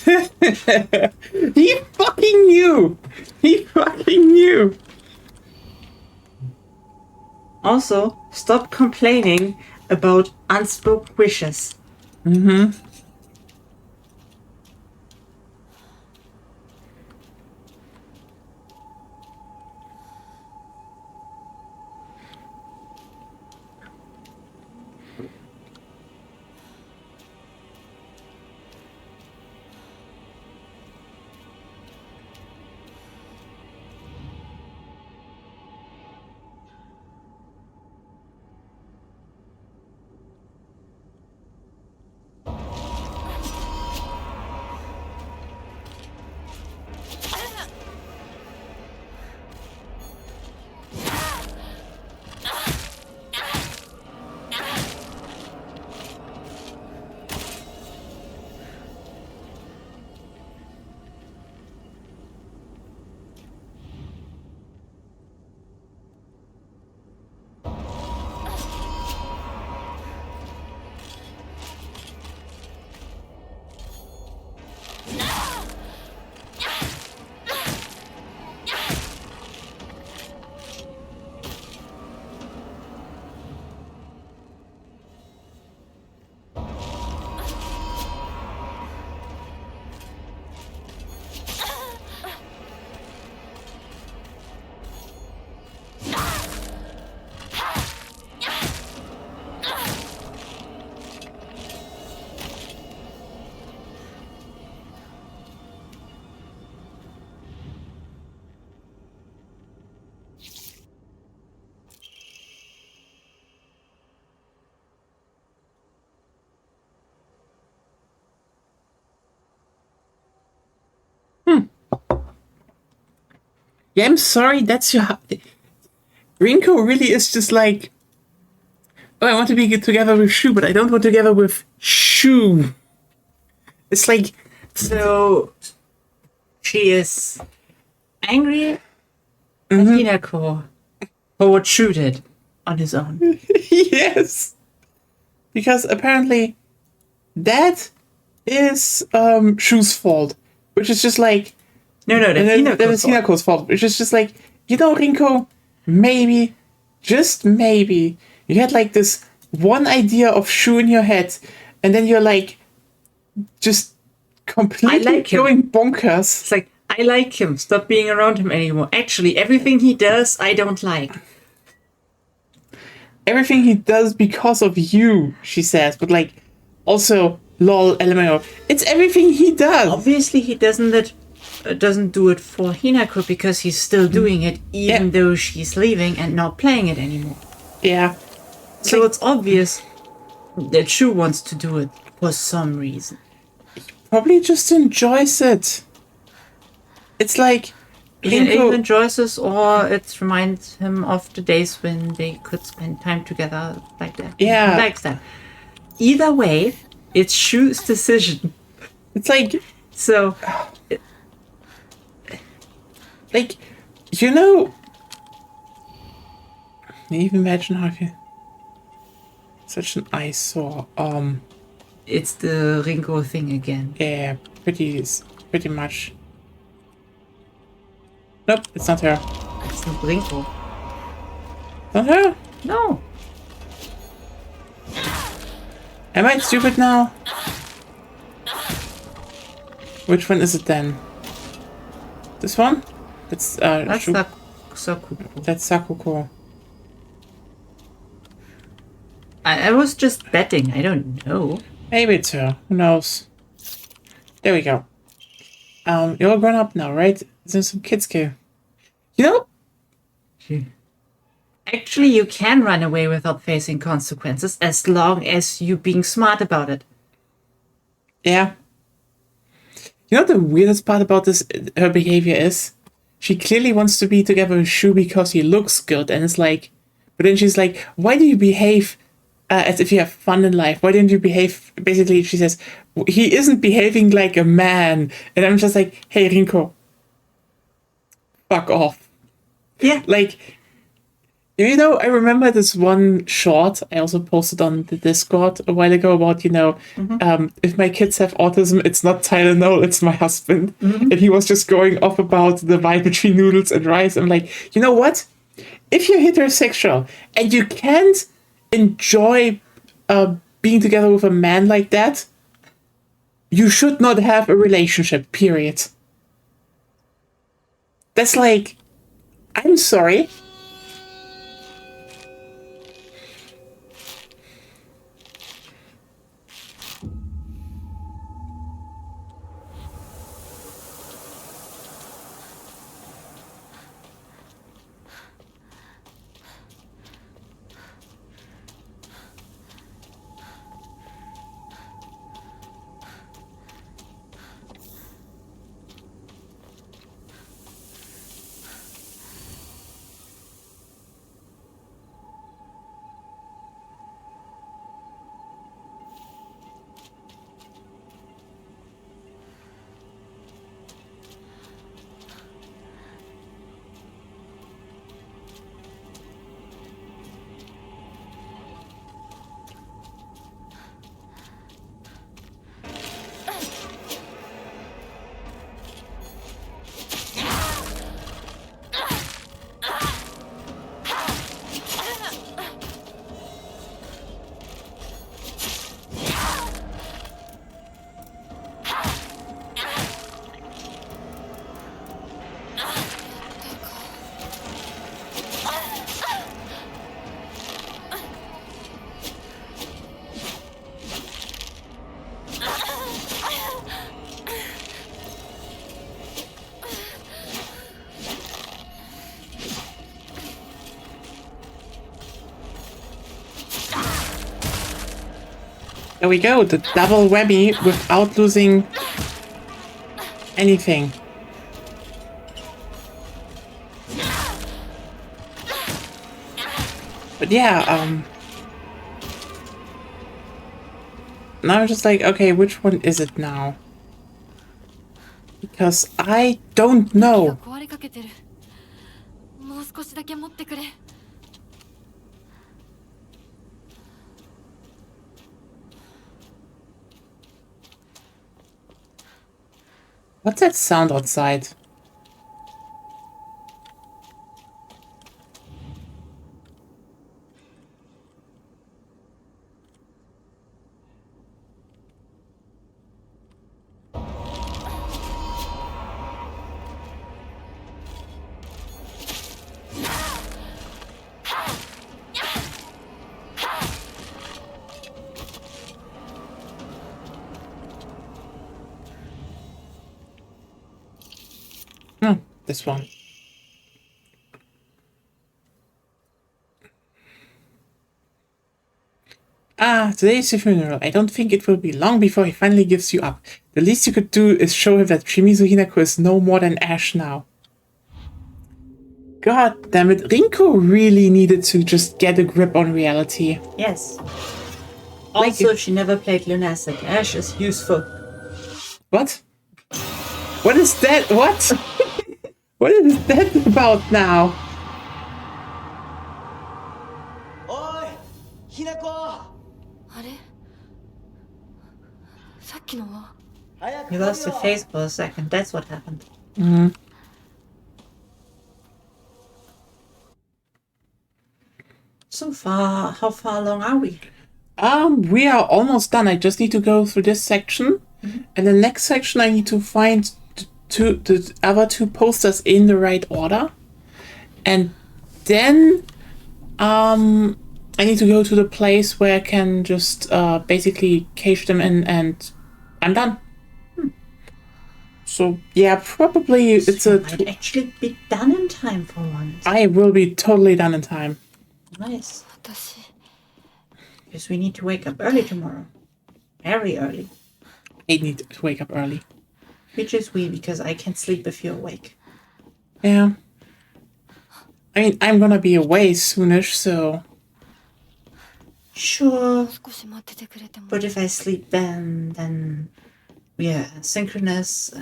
He fucking knew! He fucking knew! Also, stop complaining about unspoken wishes. Mm-hmm. Yeah, I'm sorry. That's your. Rinko really is just like, oh, I want to be together with Shu, but I don't want together with Shu. It's like, So she is angry at Hinako for what Shu did on his own. yes, because apparently that is Shu's fault, which is just like, No, and that's then that Hinako's is fault. Hinako's fault, which is just like, Rinko, maybe, just maybe, you had like this one idea of Shu in your head, and then you're like, just completely like him. going bonkers. It's like, I like him. Stop being around him anymore. Actually, everything he does, I don't like. Everything he does because of you, she says, but like, also, lol, LMAO, it's everything he does. Obviously, he doesn't do it for Hinako because he's still doing it, even Yeah. though she's leaving and not playing it anymore. Yeah. So it's obvious that Shu wants to do it for some reason. Probably just enjoys it. It's like, He Rinko, either enjoys this or it reminds him of the days when they could spend time together like that. Yeah. He likes that. Either way, it's Shu's decision. it's like, So, like, you know, can you even imagine how you, such an eyesore. it's the Ringo thing again. Yeah, pretty much. Nope, it's not her. It's not Ringo. Not her. No. Am I stupid now? Which one is it then? This one? It's That's Shu- Sakuko. that's Sakuko. I was just betting. I don't know. Maybe it's her. Who knows? There we go. You're all grown up now, right? There's some kids here. You know? Actually, you can run away without facing consequences as long as you being smart about it. Yeah. You know what the weirdest part about this, her behavior is? She clearly wants to be together with Shu because he looks good, and it's like, but then she's like, why do you behave as if you have fun in life? Why didn't you behave? Basically, she says, he isn't behaving like a man. And I'm just like, hey, Rinko, fuck off. Yeah. Like, you know, I remember this one short I also posted on the Discord a while ago about, if my kids have autism, it's not Tylenol, it's my husband. And he was just going off about the vibe between noodles and rice. I'm like, you know what? If you're heterosexual and you can't enjoy being together with a man like that, you should not have a relationship, period. That's like, I'm sorry. There we go, the double whammy without losing anything. But yeah, now I'm just like, okay, which one is it now? Because I don't が know. 壊れかけてる。もう少しだけ持ってくれ。 What's that sound outside? Oh, this one. Ah, today is your funeral. I don't think it will be long before he finally gives you up. The least you could do is show him that Shimizu Hinako is no more than ash now. God damn it, Rinko really needed to just get a grip on reality. Yes. Like Also, it- she never played Lunastic. Ash is useful. What? What is that? What? What is that about now? おいひなこあれさっきのは 早く You 来いよ lost your face for a second. That's what happened. So far, how far along are we? We are almost done. I just need to go through this section. And the next section I need to find the other two posters in the right order. And then I need to go to the place where I can just basically cage them in and I'm done. So yeah, probably it's You a might actually be done in time for once. I will be totally done in time. Nice. 私 Because we need to wake up early tomorrow. Very early. I need to wake up early. Which is we, because I can't sleep if you're awake. Yeah. I mean, I'm gonna be away soonish, so Sure. 少し待っててくれても But if I sleep then we're synchronous.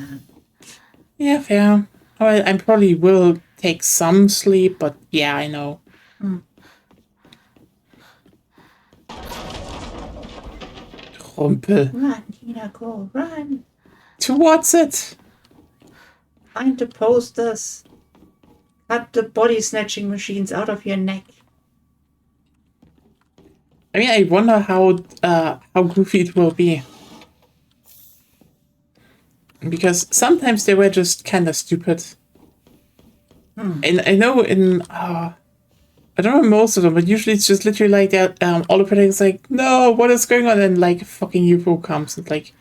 yeah, fair. Well, I probably will take some sleep, but yeah, I know. Rumpel. Run, Hinako, run. Towards it. Find the posters. Cut the body snatching machines out of your neck. I mean, I wonder how goofy it will be. Because sometimes they were just kind of stupid. And I know I don't know most of them, but usually it's just literally like that. All the protagonists like, no, what is going on? And like a fucking UFO comes. It's like,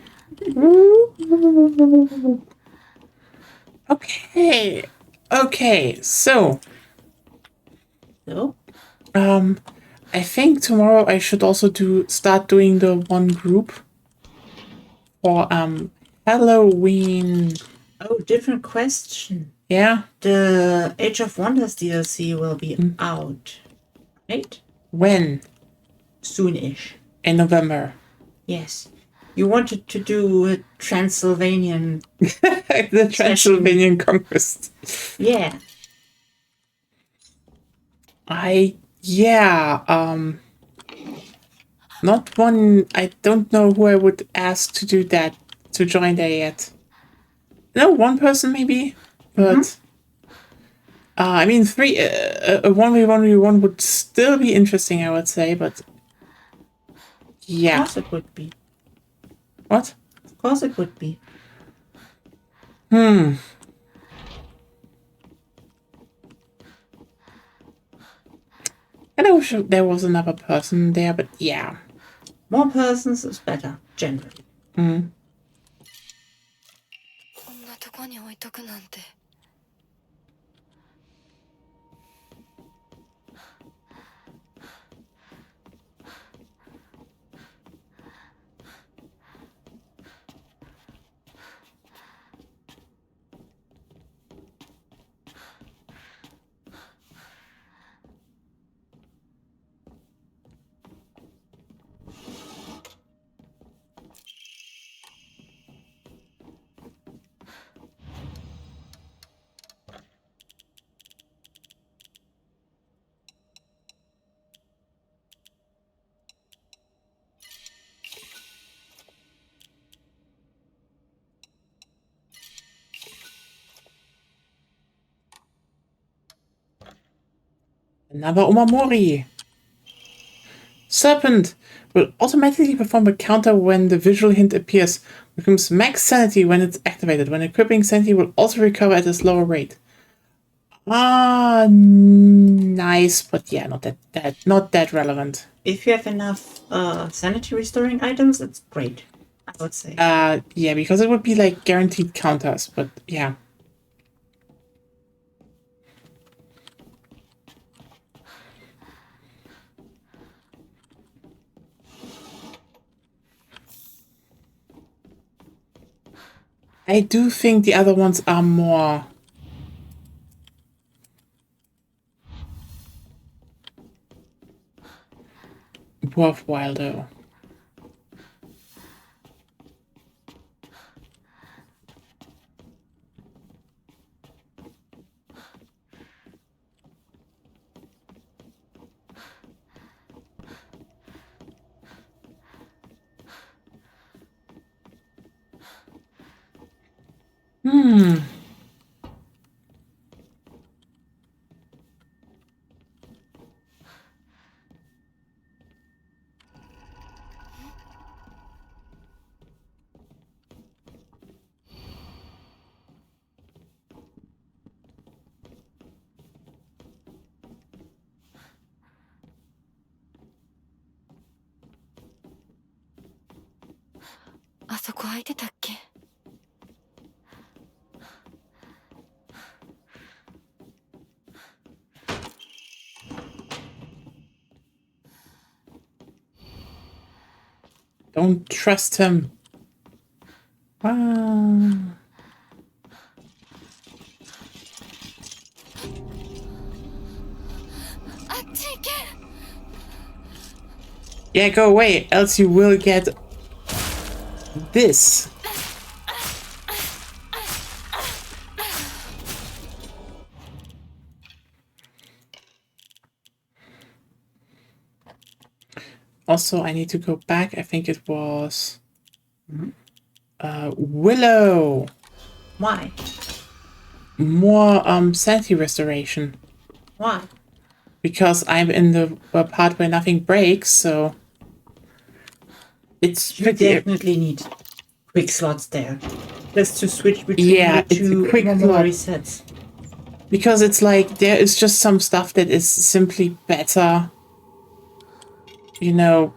okay, so So, I think tomorrow I should also start doing the one group for Halloween. oh, different question. Yeah, The Age of Wonders DLC will be out, right? when? Soon-ish. In November. Yes. You wanted to do a Transylvanian. The Transylvanian Conquest. Yeah. Not one. I don't know who I would ask to do that, to join there yet. No, one person maybe, but I mean, three. A 1v1 would still be interesting, I would say, but Of yeah. course it would be. What? Of course it would be. I know there was another person there, but yeah. More persons is better, generally. こんなとこに置いとくなんて。Another Omamori. Serpent will automatically perform a counter when the visual hint appears. Becomes max sanity when it's activated. When equipping, sanity will also recover at a slower rate. Nice, but yeah, not that relevant. If you have enough sanity restoring items, it's great, I would say. Yeah, because it would be like guaranteed counters, but yeah. I do think the other ones are more worthwhile though. "あそこ空いてたっけ?" Don't trust him. Ah. Yeah, go away, else you will get this. Also, I need to go back. I think it was Willow. Why? More sanity restoration. Why? Because I'm in the part where nothing breaks, so It's You pretty. definitely need quick slots there. Just to switch between Yeah, the it's a two quick memory sets. Because it's like there is just some stuff that is simply better. You know.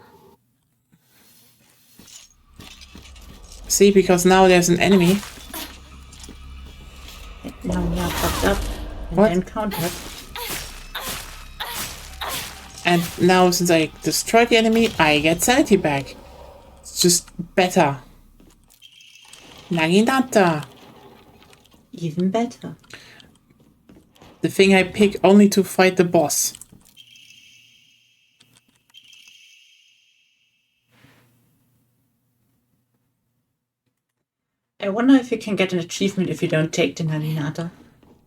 See, because now there's an enemy. Now we are popped up and What? then countered. And now since I destroyed the enemy, I get sanity back. It's just better. Naginata. Even better. The thing I pick only to fight the boss. I wonder if you can get an achievement if you don't take the Naginata.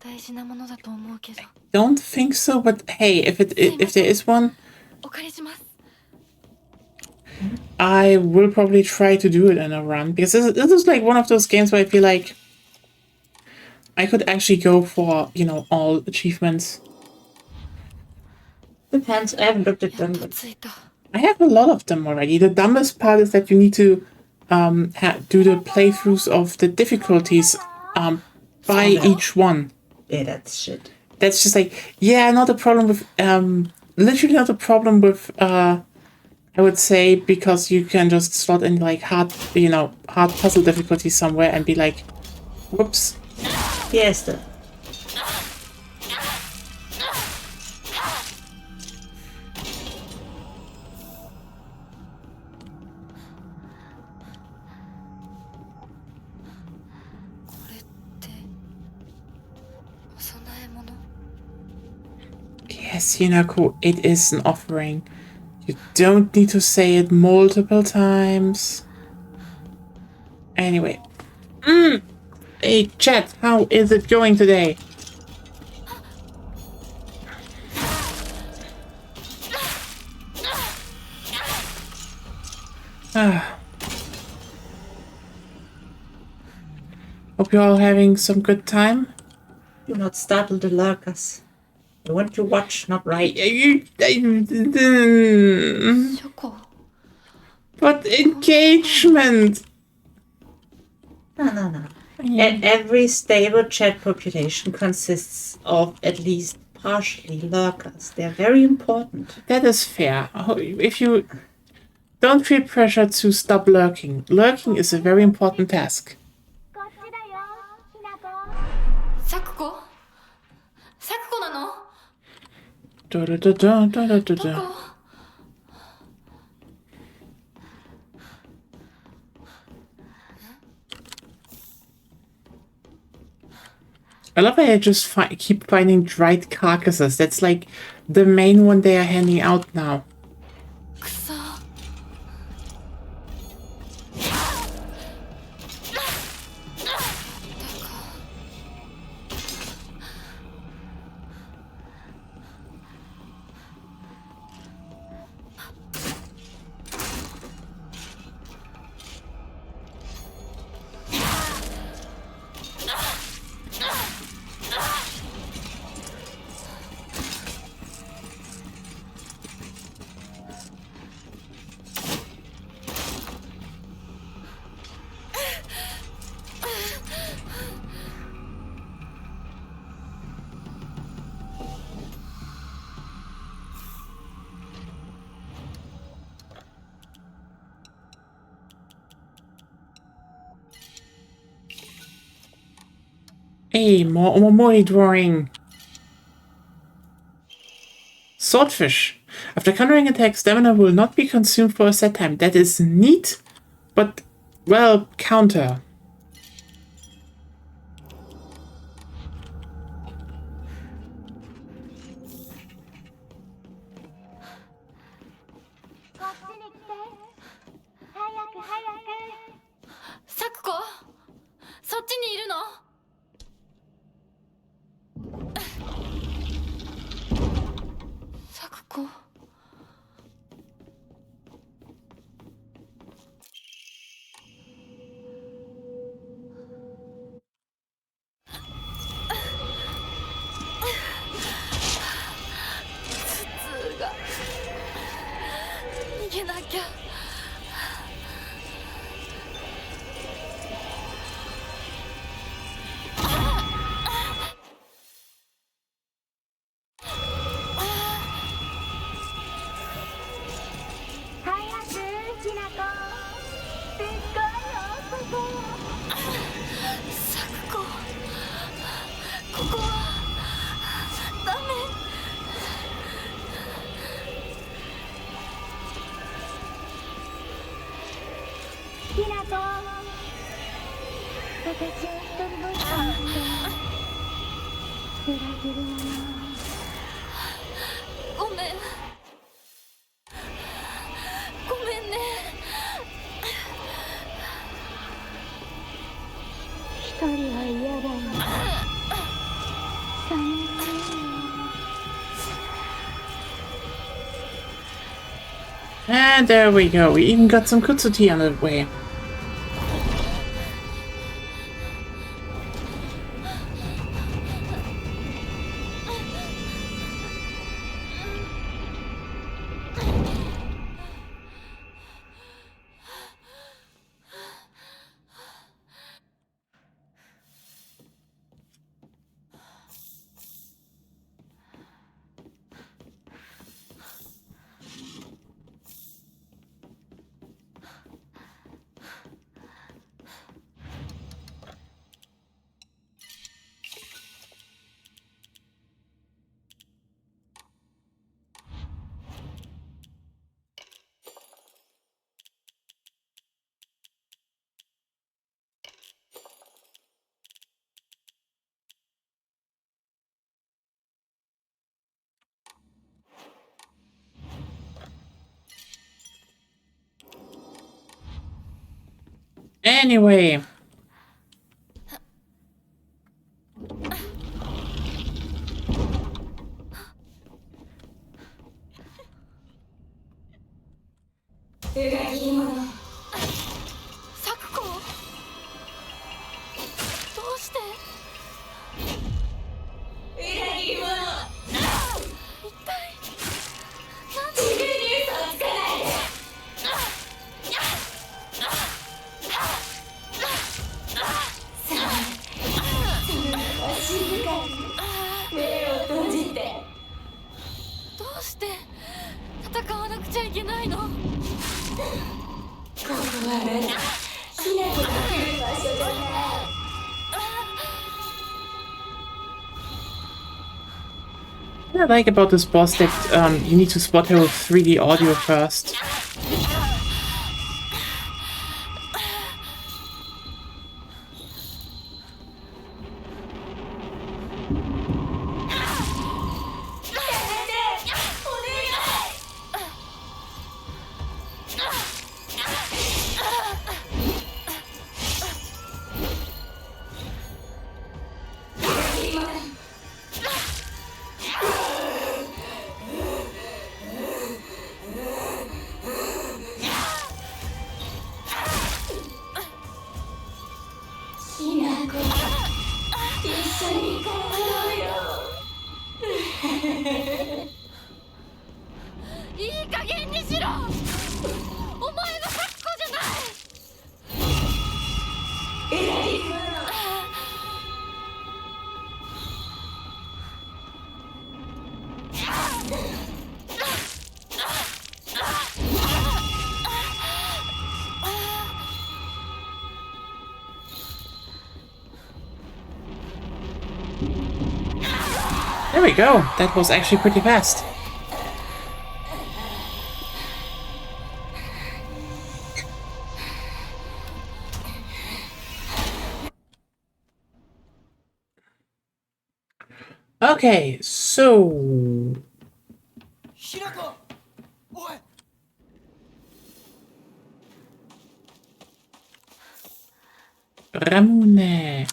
大事なものだと思うけど Don't think so, but hey, if there is one, お借りします I will probably try to do it in a run. Because this is like one of those games where I feel like I could actually go for, you know, all achievements. Depends, I haven't looked at them, と but ついた I have a lot of them already. The dumbest part is that you need to do the playthroughs of the difficulties by each one. yeah, that's shit. That's just like, yeah, not a problem with, literally not a problem with, I would say, because you can just slot in like hard puzzle difficulty somewhere and be like, whoops. Yes, the これってお供え物 Yes, Hinako, it is an offering. You don't need to say it multiple times. Anyway. Hey, chat, how is it going today? Hope you're all having some good time. do not startle the lurkers. I want to watch, not write. Shoko But engagement. No. Every stable chat population consists of at least partially lurkers. They're very important. That is fair. If you don't feel pressure to stop lurking. Lurking is a very important task. こっちだよひなこサクコサクコなの Da-da-da-da-da-da-da. どこ I love how I just keep finding dried carcasses. That's like the main one they are handing out now. くそ Hey, more Omomori drawing. Swordfish. After countering attacks, stamina will not be consumed for a set time. That is neat, but, well, counter. ごめんごめんね一人は嫌だよ。寂しいよ。 And there we go. We even got some Kutsuti on the way. Anyway. What I like about this boss that you need to spot her with 3D audio first. There we go. That was actually pretty fast. Okay, so... Hinako! Oi! Ramune.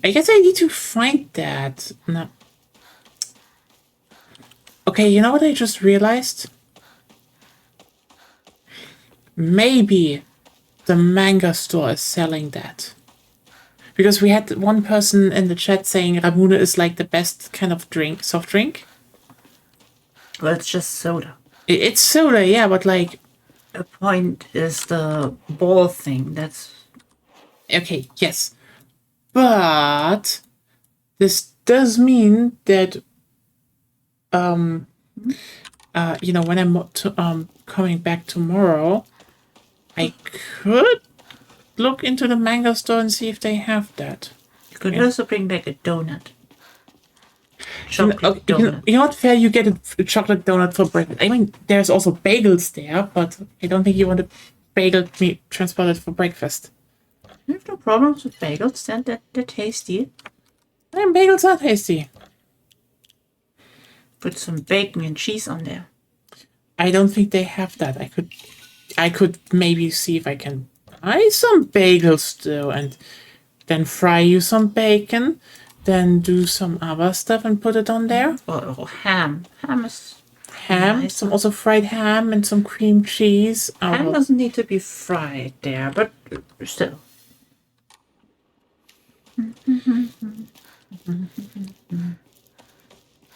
I guess I need to find that. No. Okay, you know what I just realized? Maybe the manga store is selling that. Because we had one person in the chat saying Ramune is like the best kind of drink, soft drink. Well, it's just soda. It's soda, yeah, but like... The point is the ball thing. That's... Okay, yes. But... this does mean that... you know, when I'm coming back tomorrow, I could look into the manga store and see if they have that. You could also bring back a donut. You know what? Fair, you get a chocolate donut for breakfast. I mean, there's also bagels there, but I don't think you want to bagel me transported for breakfast. I have no problems with bagels. They're tasty. And bagels are tasty. Put some bacon and cheese on there. I don't think they have that. I could maybe see if I can buy some bagels though, and then fry you some bacon, then do some other stuff and put it on there. Or ham. Ham is... Ham, Nice. some also fried ham and some cream cheese. Ham doesn't need to be fried there, but still.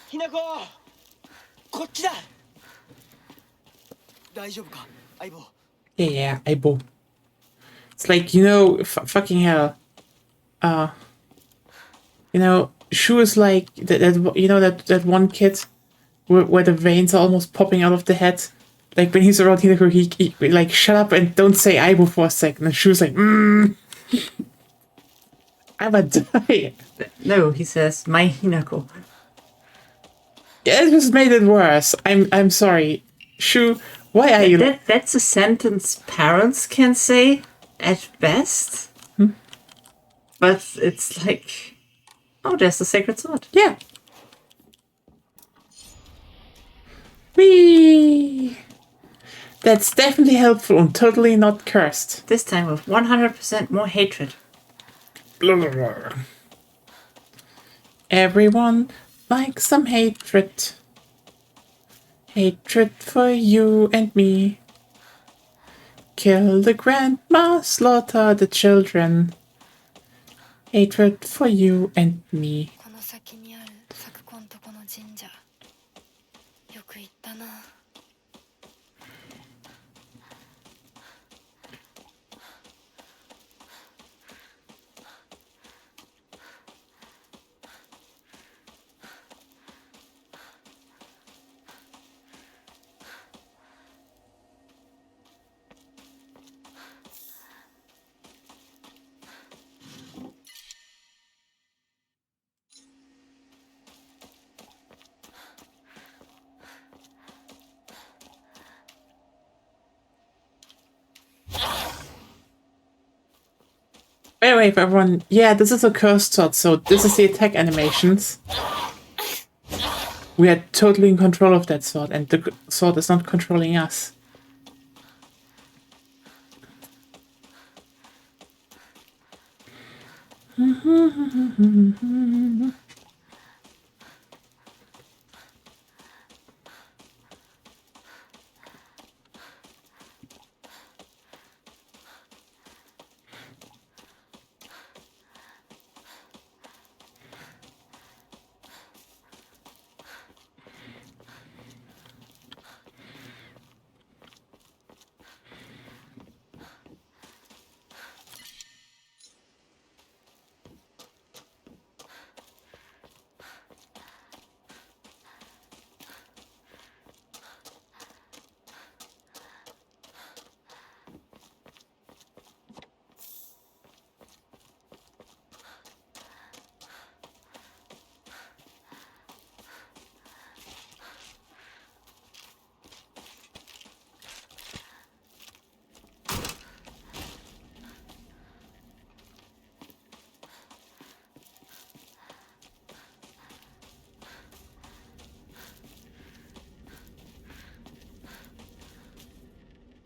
ひなここっちだ大丈夫か相棒 Yeah, aibo. It's like, you know, fucking hell. You know, Shu is like that you know that one kid where the veins are almost popping out of the head. Like when he's around Hinako, he like shut up and don't say aibo for a second. And Shu's like, I would die. No, he says, my Hinako. Yeah, it just made it worse. I'm sorry. Shu, why are you That's a sentence parents can say at best. But it's like, oh, there's the sacred sword. Yeah. Whee! That's definitely helpful and totally not cursed. This time with 100% more hatred. Blah, blah, blah. Everyone likes some hatred. Hatred for you and me. Kill the grandma, slaughter the children. Hatred for you and me. この先にある昨今とこの神社よく行ったな Anyway, for everyone, yeah, this is a cursed sword, so this is the attack animations. We are totally in control of that sword, and the sword is not controlling us.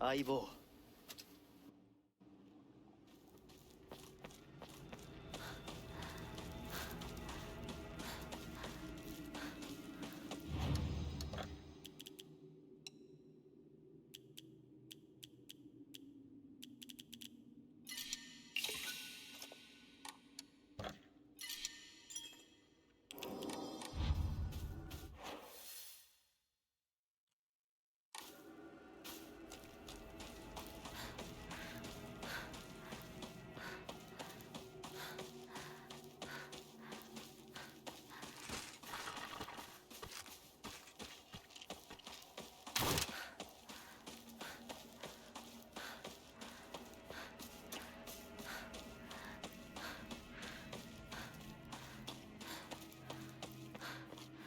相棒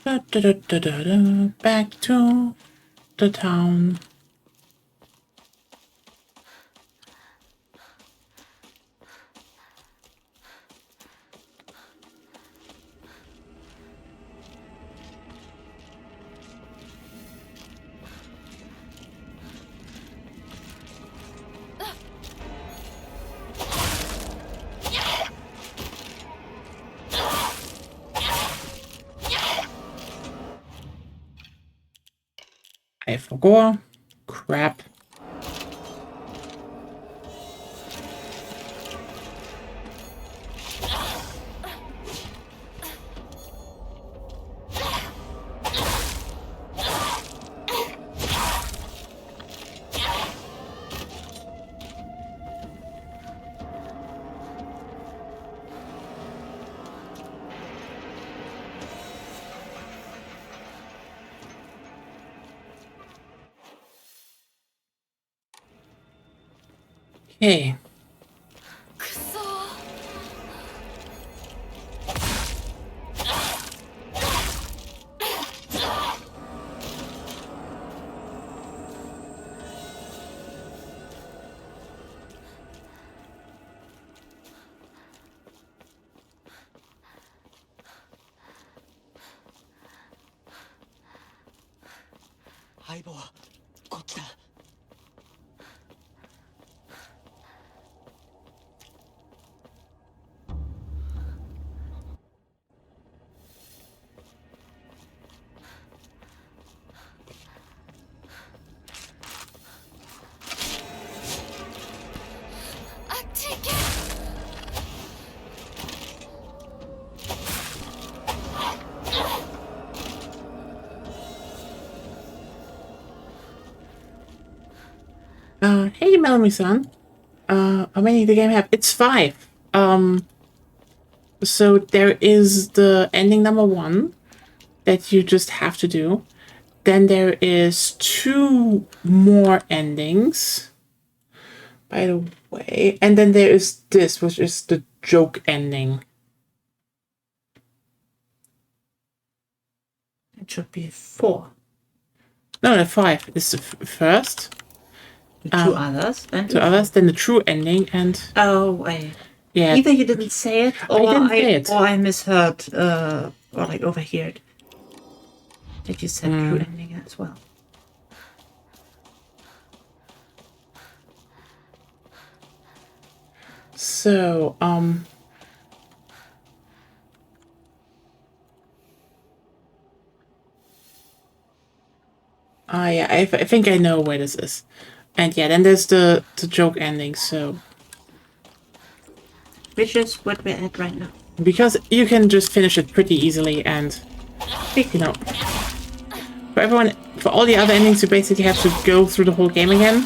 Back to the town. save for gore. Crap. Okay. くそ。相棒こっちだ。あっち行け。Hey, Melanie-san. How many the game have? It's 5. So there is the ending number 1 that you just have to do. Then there is 2 more endings, by the way. And then there is this, which is the joke ending. It should be 4. No, 5 is the first. The 2 others. And 2 others, then the true ending, and Oh, wait. yeah. Either you didn't say it, or didn't say it. or I misheard, or like overheard that you said true ending as well. So, yeah, I think I know where this is. And yeah, then there's the joke ending, so... Which is what we're at right now. Because you can just finish it pretty easily, and, you know... For all the other endings, you basically have to go through the whole game again.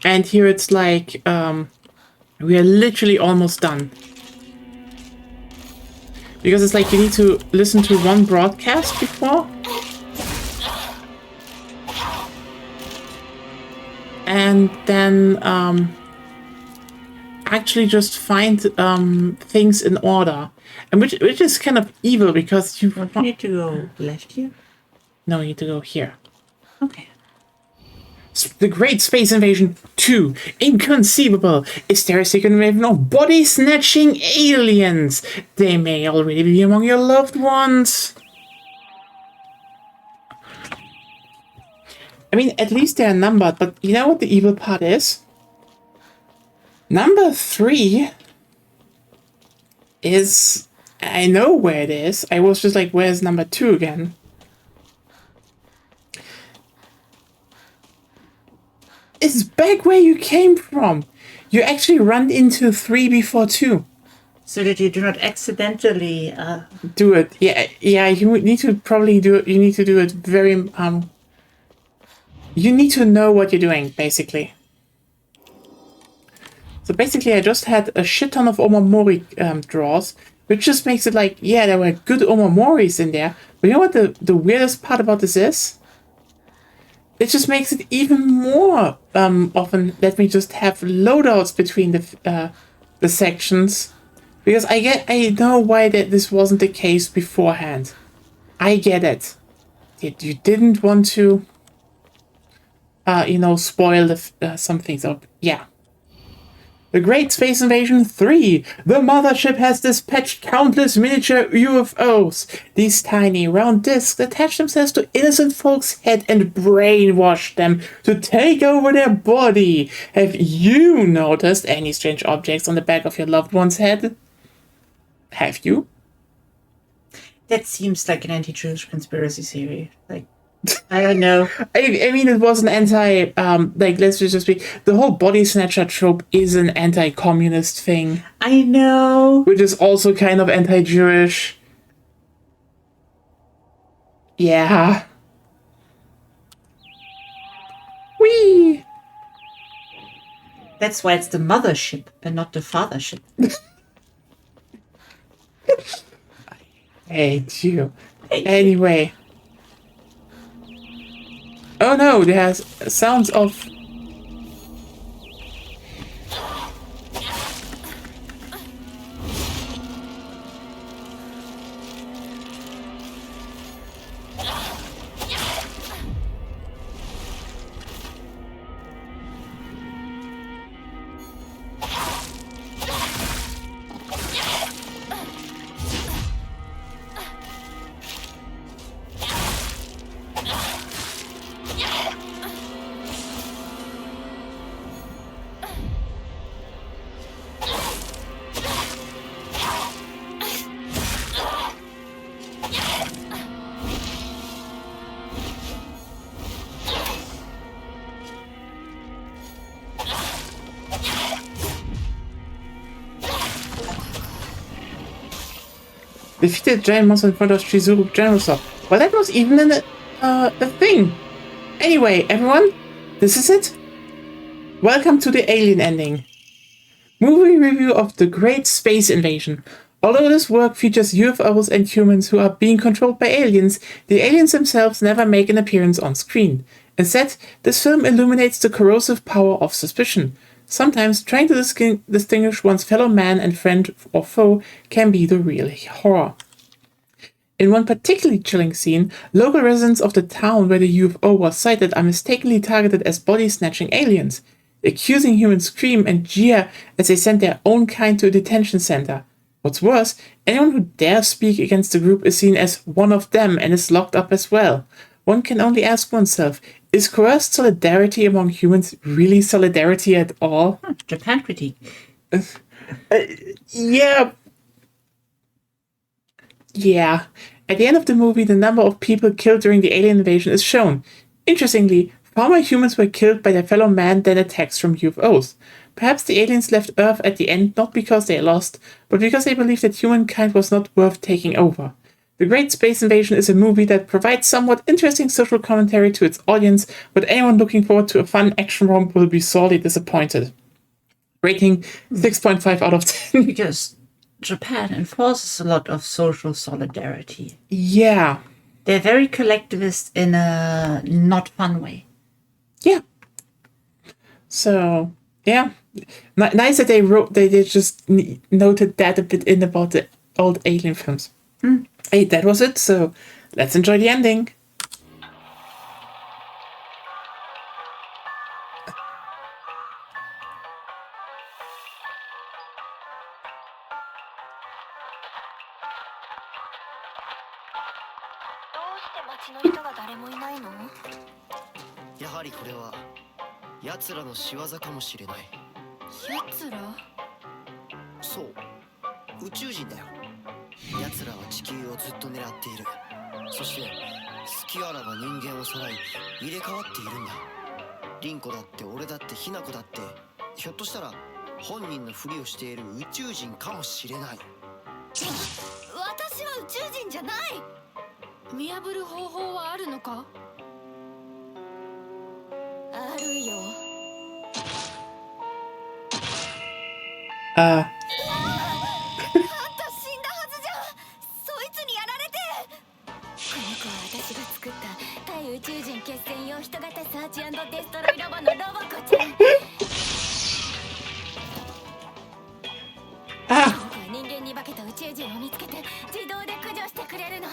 And here it's like, we are literally almost done. Because it's like you need to listen to one broadcast before. And then actually just find things in order. And which is kind of evil because you need to go left here? No, you need to go here. Okay. The Great Space Invasion 2. Inconceivable. Is there a secret invasion of body-snatching aliens? They may already be among your loved ones. I mean, at least they're numbered, but you know what the evil part is? Number 3 is... I know where it is. I was just like, where's number 2 again? It's back where you came from. You actually run into 3 before 2. So that you do not accidentally do it. Yeah. You need to probably do it. You need to do it very. You need to know what you're doing, basically. So basically, I just had a shit ton of Omamori draws, which just makes it like, yeah, there were good Omamoris in there. But you know what the weirdest part about this is? It just makes it even more often let me just have loadouts between the sections, because I know why this wasn't the case beforehand. I get it. You didn't want to, spoil some things up. Yeah, The Great Space Invasion 3. The mothership has dispatched countless miniature UFOs. These tiny round discs attach themselves to innocent folks' head and brainwash them to take over their body. Have you noticed any strange objects on the back of your loved one's head? Have you? That seems like an anti-Jewish conspiracy theory. Like, I don't know. I mean, it was an let's just be, the whole body snatcher trope is an anti-communist thing, I know. which is also kind of anti-Jewish. Yeah. Whee! That's why it's the mothership and not the fathership. Hate you. Anyway. Oh no, there's sounds of... defeated giant monster in front of Chizuru General Store. Well, that was even a thing. Anyway, everyone, this is it. Welcome to the Alien ending. Movie review of The Great Space Invasion. Although this work features UFOs and humans who are being controlled by aliens, the aliens themselves never make an appearance on screen. Instead, this film illuminates the corrosive power of suspicion. Sometimes trying to distinguish one's fellow man and friend or foe can be the real horror. In one particularly chilling scene, local residents of the town where the UFO was sighted are mistakenly targeted as body-snatching aliens. The accusing humans scream and jeer as they send their own kind to a detention center. What's worse, anyone who dares speak against the group is seen as one of them and is locked up as well. One can only ask oneself, is coerced solidarity among humans really solidarity at all? Japan critique. Yeah. Yeah. At the end of the movie, the number of people killed during the alien invasion is shown. Interestingly, far more humans were killed by their fellow man than attacks from UFOs. Perhaps the aliens left Earth at the end not because they lost, but because they believed that humankind was not worth taking over. The Great Space Invasion is a movie that provides somewhat interesting social commentary to its audience, but anyone looking forward to a fun action romp will be sorely disappointed. Rating 6.5 out of 10. Because Japan enforces a lot of social solidarity. Yeah. They're very collectivist in a not fun way. Yeah. So, yeah. Nice that they just noted that a bit in about the old alien films. Hey, that was it, so let's enjoy the ending.やはりこれは奴らの仕業かもしれない。奴ら？そう、宇宙人だよ。奴らは地球をずっと狙っている。そして隙あらば人間をさらい入れ替わっているんだ。凛子だって俺だってひな子だって、ひょっとしたら本人のふりをしている宇宙人かもしれない。私は宇宙人じゃない。見破る方法はあるのか？あるよ。あんた死んだはずじゃん。そいつにやられて。この子は私が作った対宇宙人決戦用人型サーチ&デストロイロボのロボコちゃん。この子は人間に化けた宇宙人を見つけて自動で駆除してくれるの。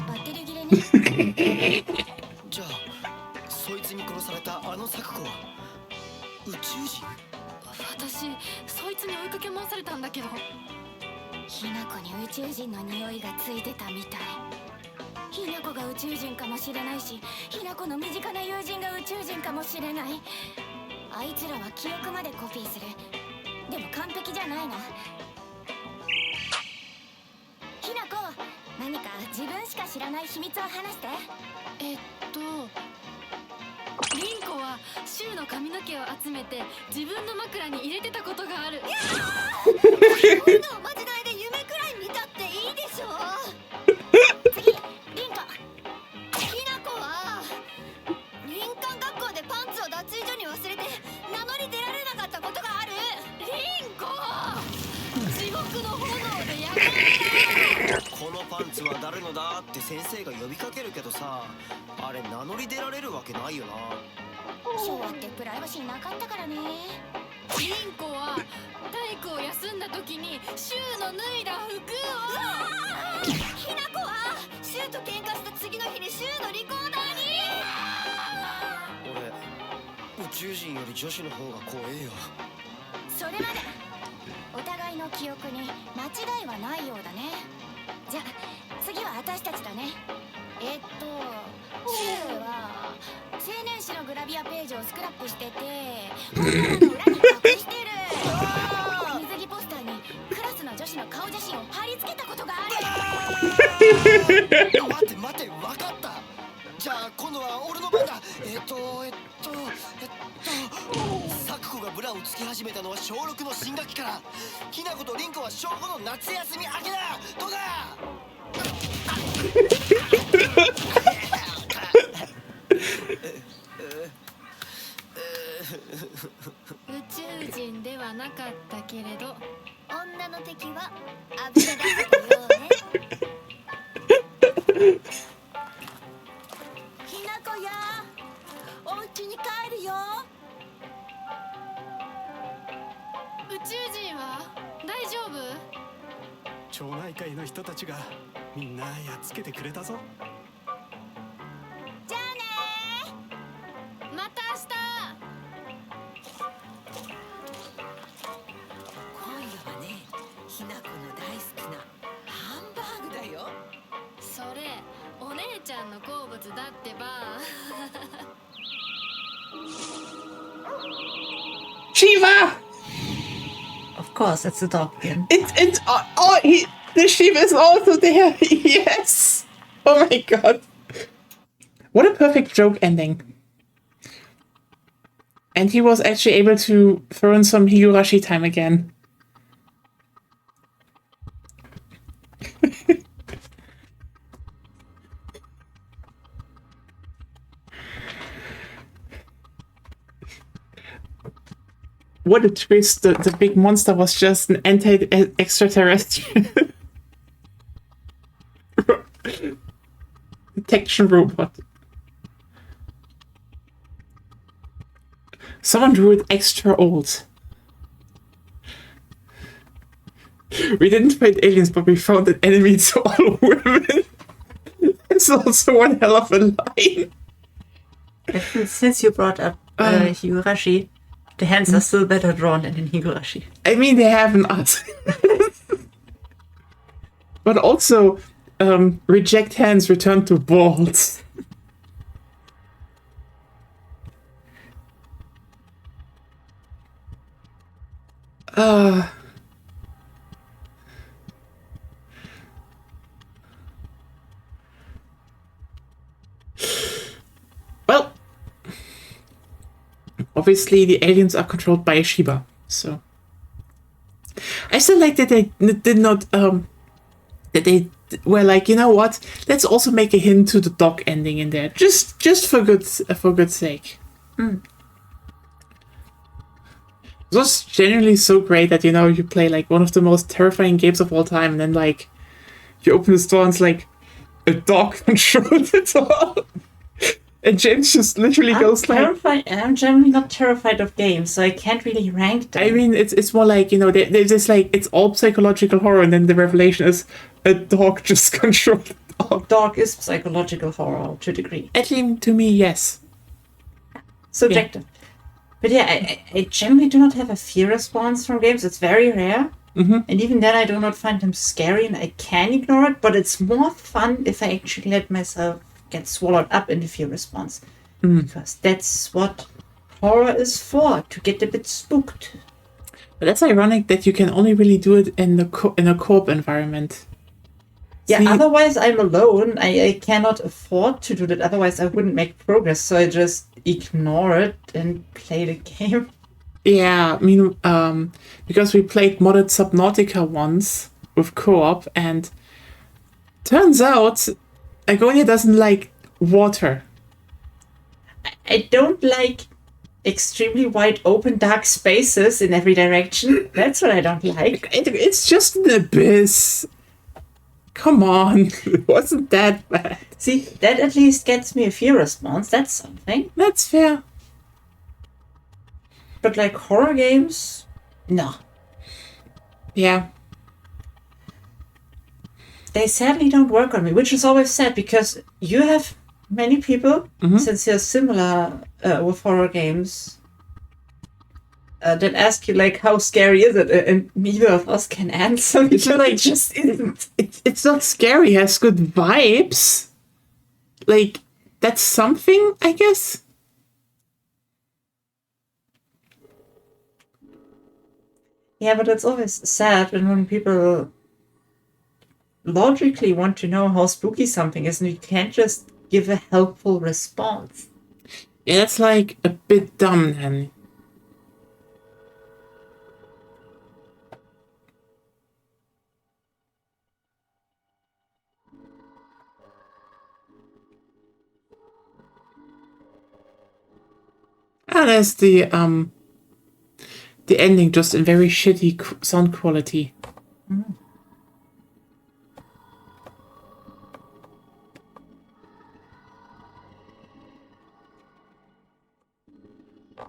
バッテリー切れに。じゃあそいつに殺されたあの錯誤は宇宇宙人？私そいつに追いかけ回されたんだけど。ひなこに宇宙人の匂いがついてたみたい。ひなこが宇宙人かもしれないし、ひなこの身近な友人が宇宙人かもしれない。あいつらは記憶までコピーする。でも完璧じゃないの。ひなこ、何か自分しか知らない秘密を話して。リンコはシュウの髪の毛を集めて自分の枕に入れてたことがある。そういうのおまじないで夢くらい見たっていいでしょ。次、リンコ。ひなこは林間学校でパンツを脱衣所に忘れて名乗り出られなかったことがある。リンコ、地獄の炎で焼かれた。このパンツは誰のだって先生が呼びかけるけどさ、あれ名乗り出られるわけないよな。昭和ってプライバシーなかったからね。リンコは体育を休んだ時にシュウの脱いだ服を。ひなこはシュウと喧嘩した次の日にシュウのリコーダーに。俺宇宙人より女子の方が怖えよ。それまでお互いの記憶に間違いはないようだね。じゃあ次は私たちだね。シュウは青年誌のグラビアページをスクラップしてて本棚の裏に隠してる。水着ポスターにクラスの女子の顔写真を貼り付けたことがある。待って待って、分かった。じゃあ今度は俺の番だ。サクコがブラをつけ始めたのは小6の新学期から。ひなことリンコは小5の夏休み明けだ。どうだ。宇宙人ではなかったけれど、女の敵はあぶれ出すようね。ひなこや、お家に帰るよ。宇宙人は大丈夫？町内会の人たちがみんなやっつけてくれたぞ。じゃあね。また明日。今夜はね、ひなこの大好きなハンバーグだよ。それお姉ちゃんの好物だってば。Shiva! Of course, it's the dog again. The Shiva is also there. Yes. Oh my god. What a perfect joke ending. And he was actually able to throw in some Higurashi time again. What a twist. The big monster was just an anti-extraterrestrial detection robot. Someone drew it extra old. We didn't fight aliens, but we found an enemy to all women. That's also one hell of a line. Since you brought up Higurashi, the hands are still better drawn than in Higurashi. I mean, they have an art. But also, reject hands, return to balls. Well, obviously the aliens are controlled by a Shiba, so I still like that they did not that they were like, you know what? Let's also make a hint to the dog ending in there, just for good sake. It was genuinely so great that, you know, you play like one of the most terrifying games of all time, and then like you open the store and it's like a dog controls it all. And James just literally goes like, I'm generally not terrified of games, so I can't really rank them. I mean, it's more like, you know, they're just like, it's all psychological horror, and then the revelation is a dog just controls it all. Dog is psychological horror to a degree. At least to me, yes. Subjective. But yeah, I generally do not have a fear response from games. It's very rare. Mhm. And even then, I do not find them scary and I can ignore it. But it's more fun if I actually let myself get swallowed up in the fear response. Because that's what horror is for, to get a bit spooked. But that's ironic that you can only really do it in in a co-op environment. Yeah, See- otherwise I'm alone. I cannot afford to do that. Otherwise I wouldn't make progress. So I just ignore it and play the game. Yeah, I mean, because we played modded Subnautica once with co-op, and turns out Agonia doesn't like water. I don't like extremely wide open dark spaces in every direction. That's what I don't like. It's just an abyss. Come on, it wasn't that bad. See, that at least gets me a fear response. That's something. That's fair. But like horror games, no. Yeah. They sadly don't work on me, which is always sad because you have many people, since you're similar with horror games, that ask you like, how scary is it? And neither of us can answer because like- it just isn't. It's not scary, it has good vibes. Like, that's something, I guess. Yeah, but it's always sad when people logically want to know how spooky something is and you can't just give a helpful response. Yeah, that's like a bit dumb then. And there's the ending just in very shitty sound quality.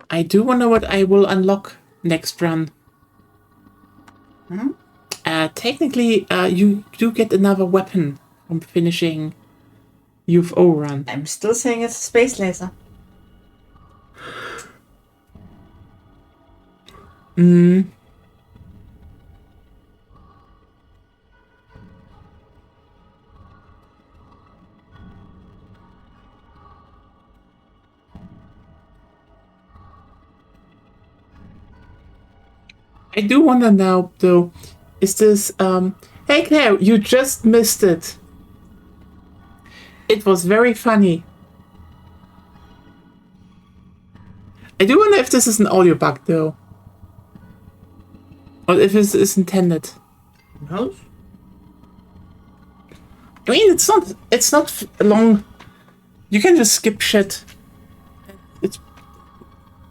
I do wonder what I will unlock next run. Technically, you do get another weapon from finishing UFO run. I'm still saying it's a space laser. I do wonder now, though, is this, hey Claire, you just missed it. It was very funny. I do wonder if this is an audio bug, though. Or if this is intended. No? I mean, it's not long. You can just skip shit. It's,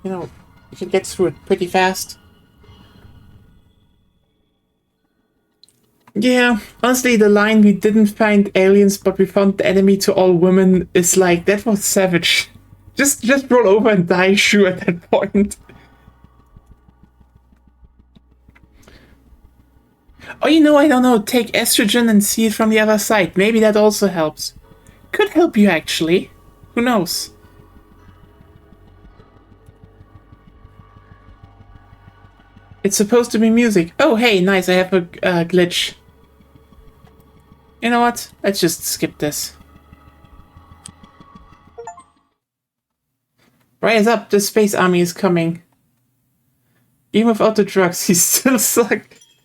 you can get through it pretty fast. Yeah, honestly, the line "we didn't find aliens, but we found the enemy to all women" is like, that was savage. Just roll over and die, Shu, at that point. Oh, I don't know, take estrogen and see it from the other side. Maybe that also helps. Could help you, actually. Who knows? It's supposed to be music. Oh, hey, nice, I have a glitch. You know what? Let's just skip this. Rise up, the space army is coming. Even without the drugs, he still suck.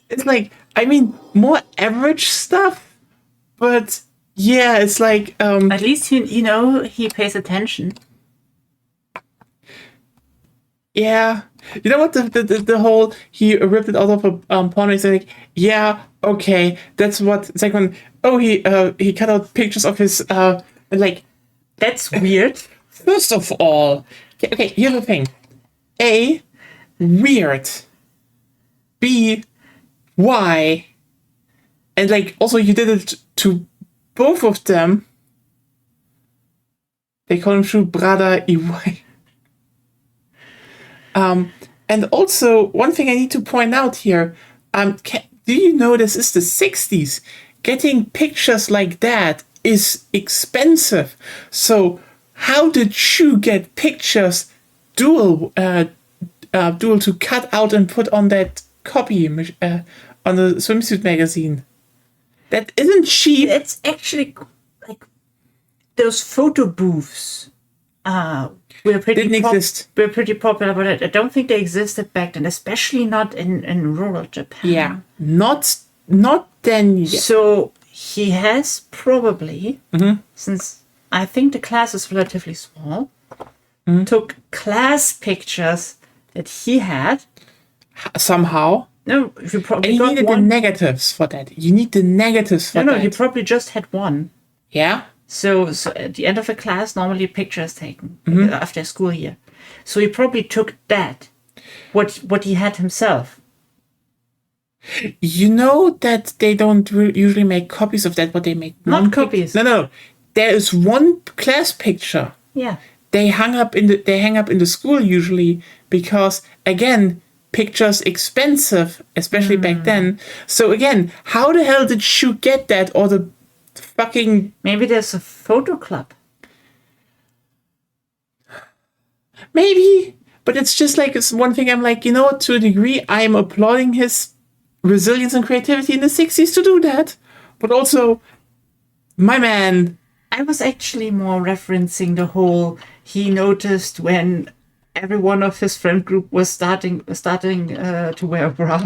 It's like, I mean, more average stuff, but yeah, it's like, At least he pays attention. yeah. You know what, the whole, he ripped it out of a porno, he's like, yeah, okay, that's what, it's like when, oh, he cut out pictures of his, like, That's weird. first of all, okay, here's the thing. A, weird. B, why? And like, also you did it to both of them. They call him Shu Brada Iwai. And also, one thing I need to point out here, do you know this is the 60s? Getting pictures like that is expensive. So how did Shu get pictures dual Duel to cut out and put on that copy on the swimsuit magazine. That isn't cheap. It's actually like those photo booths. Were pretty Didn't exist. Were pretty popular, but I don't think they existed back then, especially not in rural Japan. Yeah, not then yet. So he has probably, since I think the class is relatively small, took class pictures that he had. Somehow. No, you probably And you got needed one. the negatives for that. You need the negatives for No, that. he probably just had one. Yeah? So at the end of a class, normally a picture is taken after school year. So he probably took that, what he had himself. You know that they don't usually make copies of that, but they make Not one copies. No. There is one class picture. Yeah. They hang up in the school usually because, again, pictures expensive, especially back then. So again, how the hell did Shu get that, or the fucking... Maybe there's a photo club. Maybe, but it's just like, it's one thing I'm like, you know what, to a degree, I'm applauding his resilience and creativity in the 60s to do that. But also, my man... I was actually more referencing the whole, he noticed when everyone of his friend group was starting to wear a bra.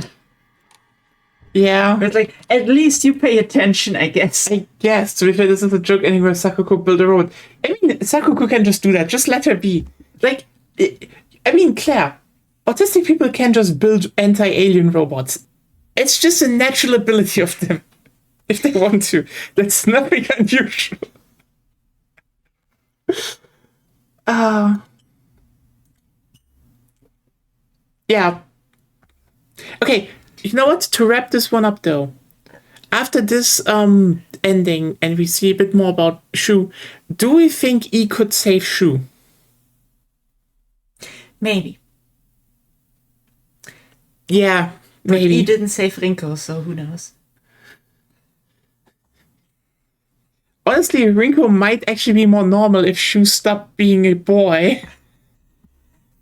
Yeah. But like, at least you pay attention, I guess. I guess, to be fair, this is a joke anywhere Sakuko built a robot. I mean, Sakuko can just do that. Just let her be. Like, I mean, Claire, autistic people can just build anti-alien robots. It's just a natural ability of them. If they want to. That's nothing unusual. Yeah. Okay, you know what? To wrap this one up, though, after this ending, and we see a bit more about Shu, do we think E could save Shu? Maybe. Yeah, But maybe. he didn't save Rinko, so who knows? Honestly, Rinko might actually be more normal if Shu stopped being a boy.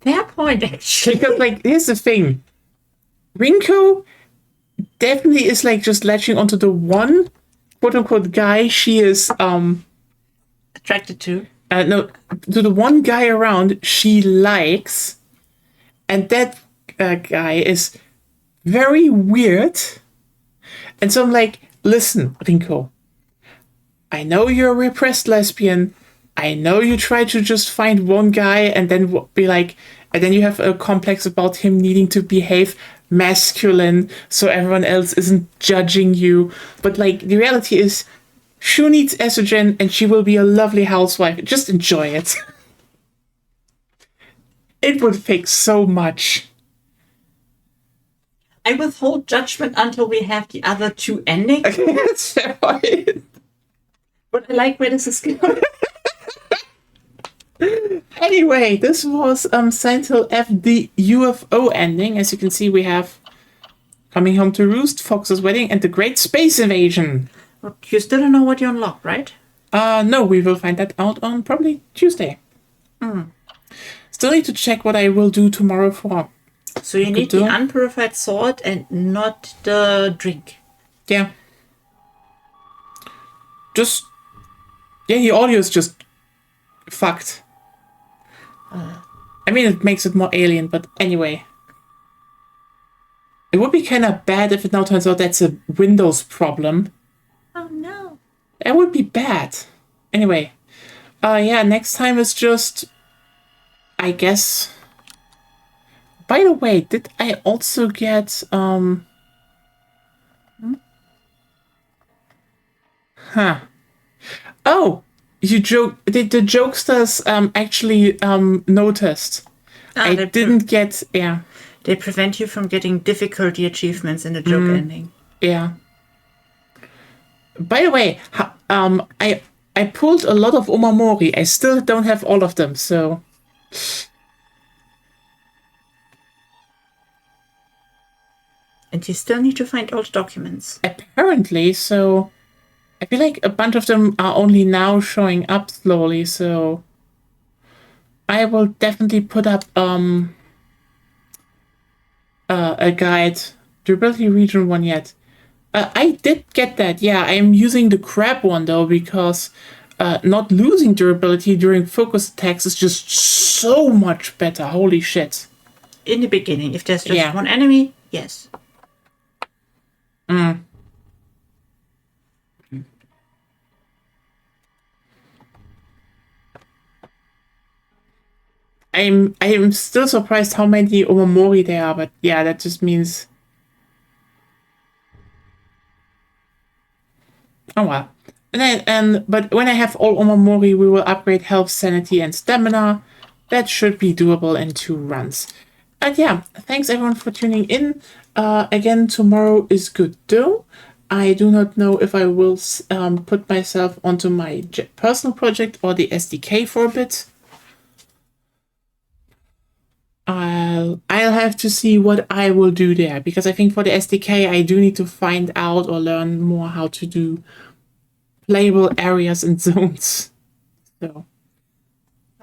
Fair point, actually. Because, like, here's the thing. Rinko definitely is, like, just latching onto the one quote-unquote guy she is, Attracted to. no, to the one guy around she likes. And that guy is very weird. And so I'm like, listen, Rinko, I know you're a repressed lesbian. I know you try to just find one guy and then be like, and then you have a complex about him needing to behave masculine so everyone else isn't judging you. But like, the reality is, Shu needs estrogen and she will be a lovely housewife. Just enjoy it. It would fix so much. I withhold judgment until we have the other two endings. Okay, that's fair point. But I like where this is going. Anyway, this was Silent Hill F, the UFO ending. As you can see, we have Coming Home to Roost, Fox's Wedding, and the Great Space Invasion. But you still don't know what you unlocked, right? No, we will find that out on probably Tuesday. Still need to check what I will do tomorrow for. So you need the unpurified sword and not the drink. Yeah. Just... Yeah, the audio is just fucked. I mean, it makes it more alien, but anyway. It would be kind of bad if it now turns out that's a Windows problem. Oh no. That would be bad. Anyway. Yeah, next time is just... I guess... By the way, did I also get... Huh. Oh! You joke. Did the jokesters actually noticed? I didn't get... Yeah. They prevent you from getting difficulty achievements in the joke ending. Yeah. By the way, I pulled a lot of Omamori. I still don't have all of them, so... And you still need to find old documents. Apparently, so... I feel like a bunch of them are only now showing up slowly, so... I will definitely put up, a guide, durability region 1 yet. I did get that. Yeah, I'm using the crab one though because not losing durability during focus attacks is just so much better. Holy shit. In the beginning, if there's just Yeah. one enemy, yes. I'm still surprised how many Omamori there are, but yeah, that just means. Oh well. But when I have all Omamori, we will upgrade health, sanity, and stamina. That should be doable in 2 runs. And yeah, thanks everyone for tuning in. Again, tomorrow is good though. I do not know if I will put myself onto my personal project or the SDK for a bit. I'll have to see what I will do there, because I think for the SDK I do need to find out or learn more how to do playable areas and zones. So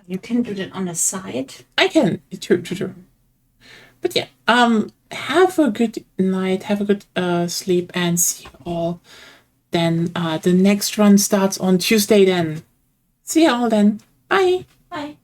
You can do that on the side. I can, true. But yeah, have a good night, have a good sleep, and see you all. Then the next run starts on Tuesday then. See you all then. Bye. Bye.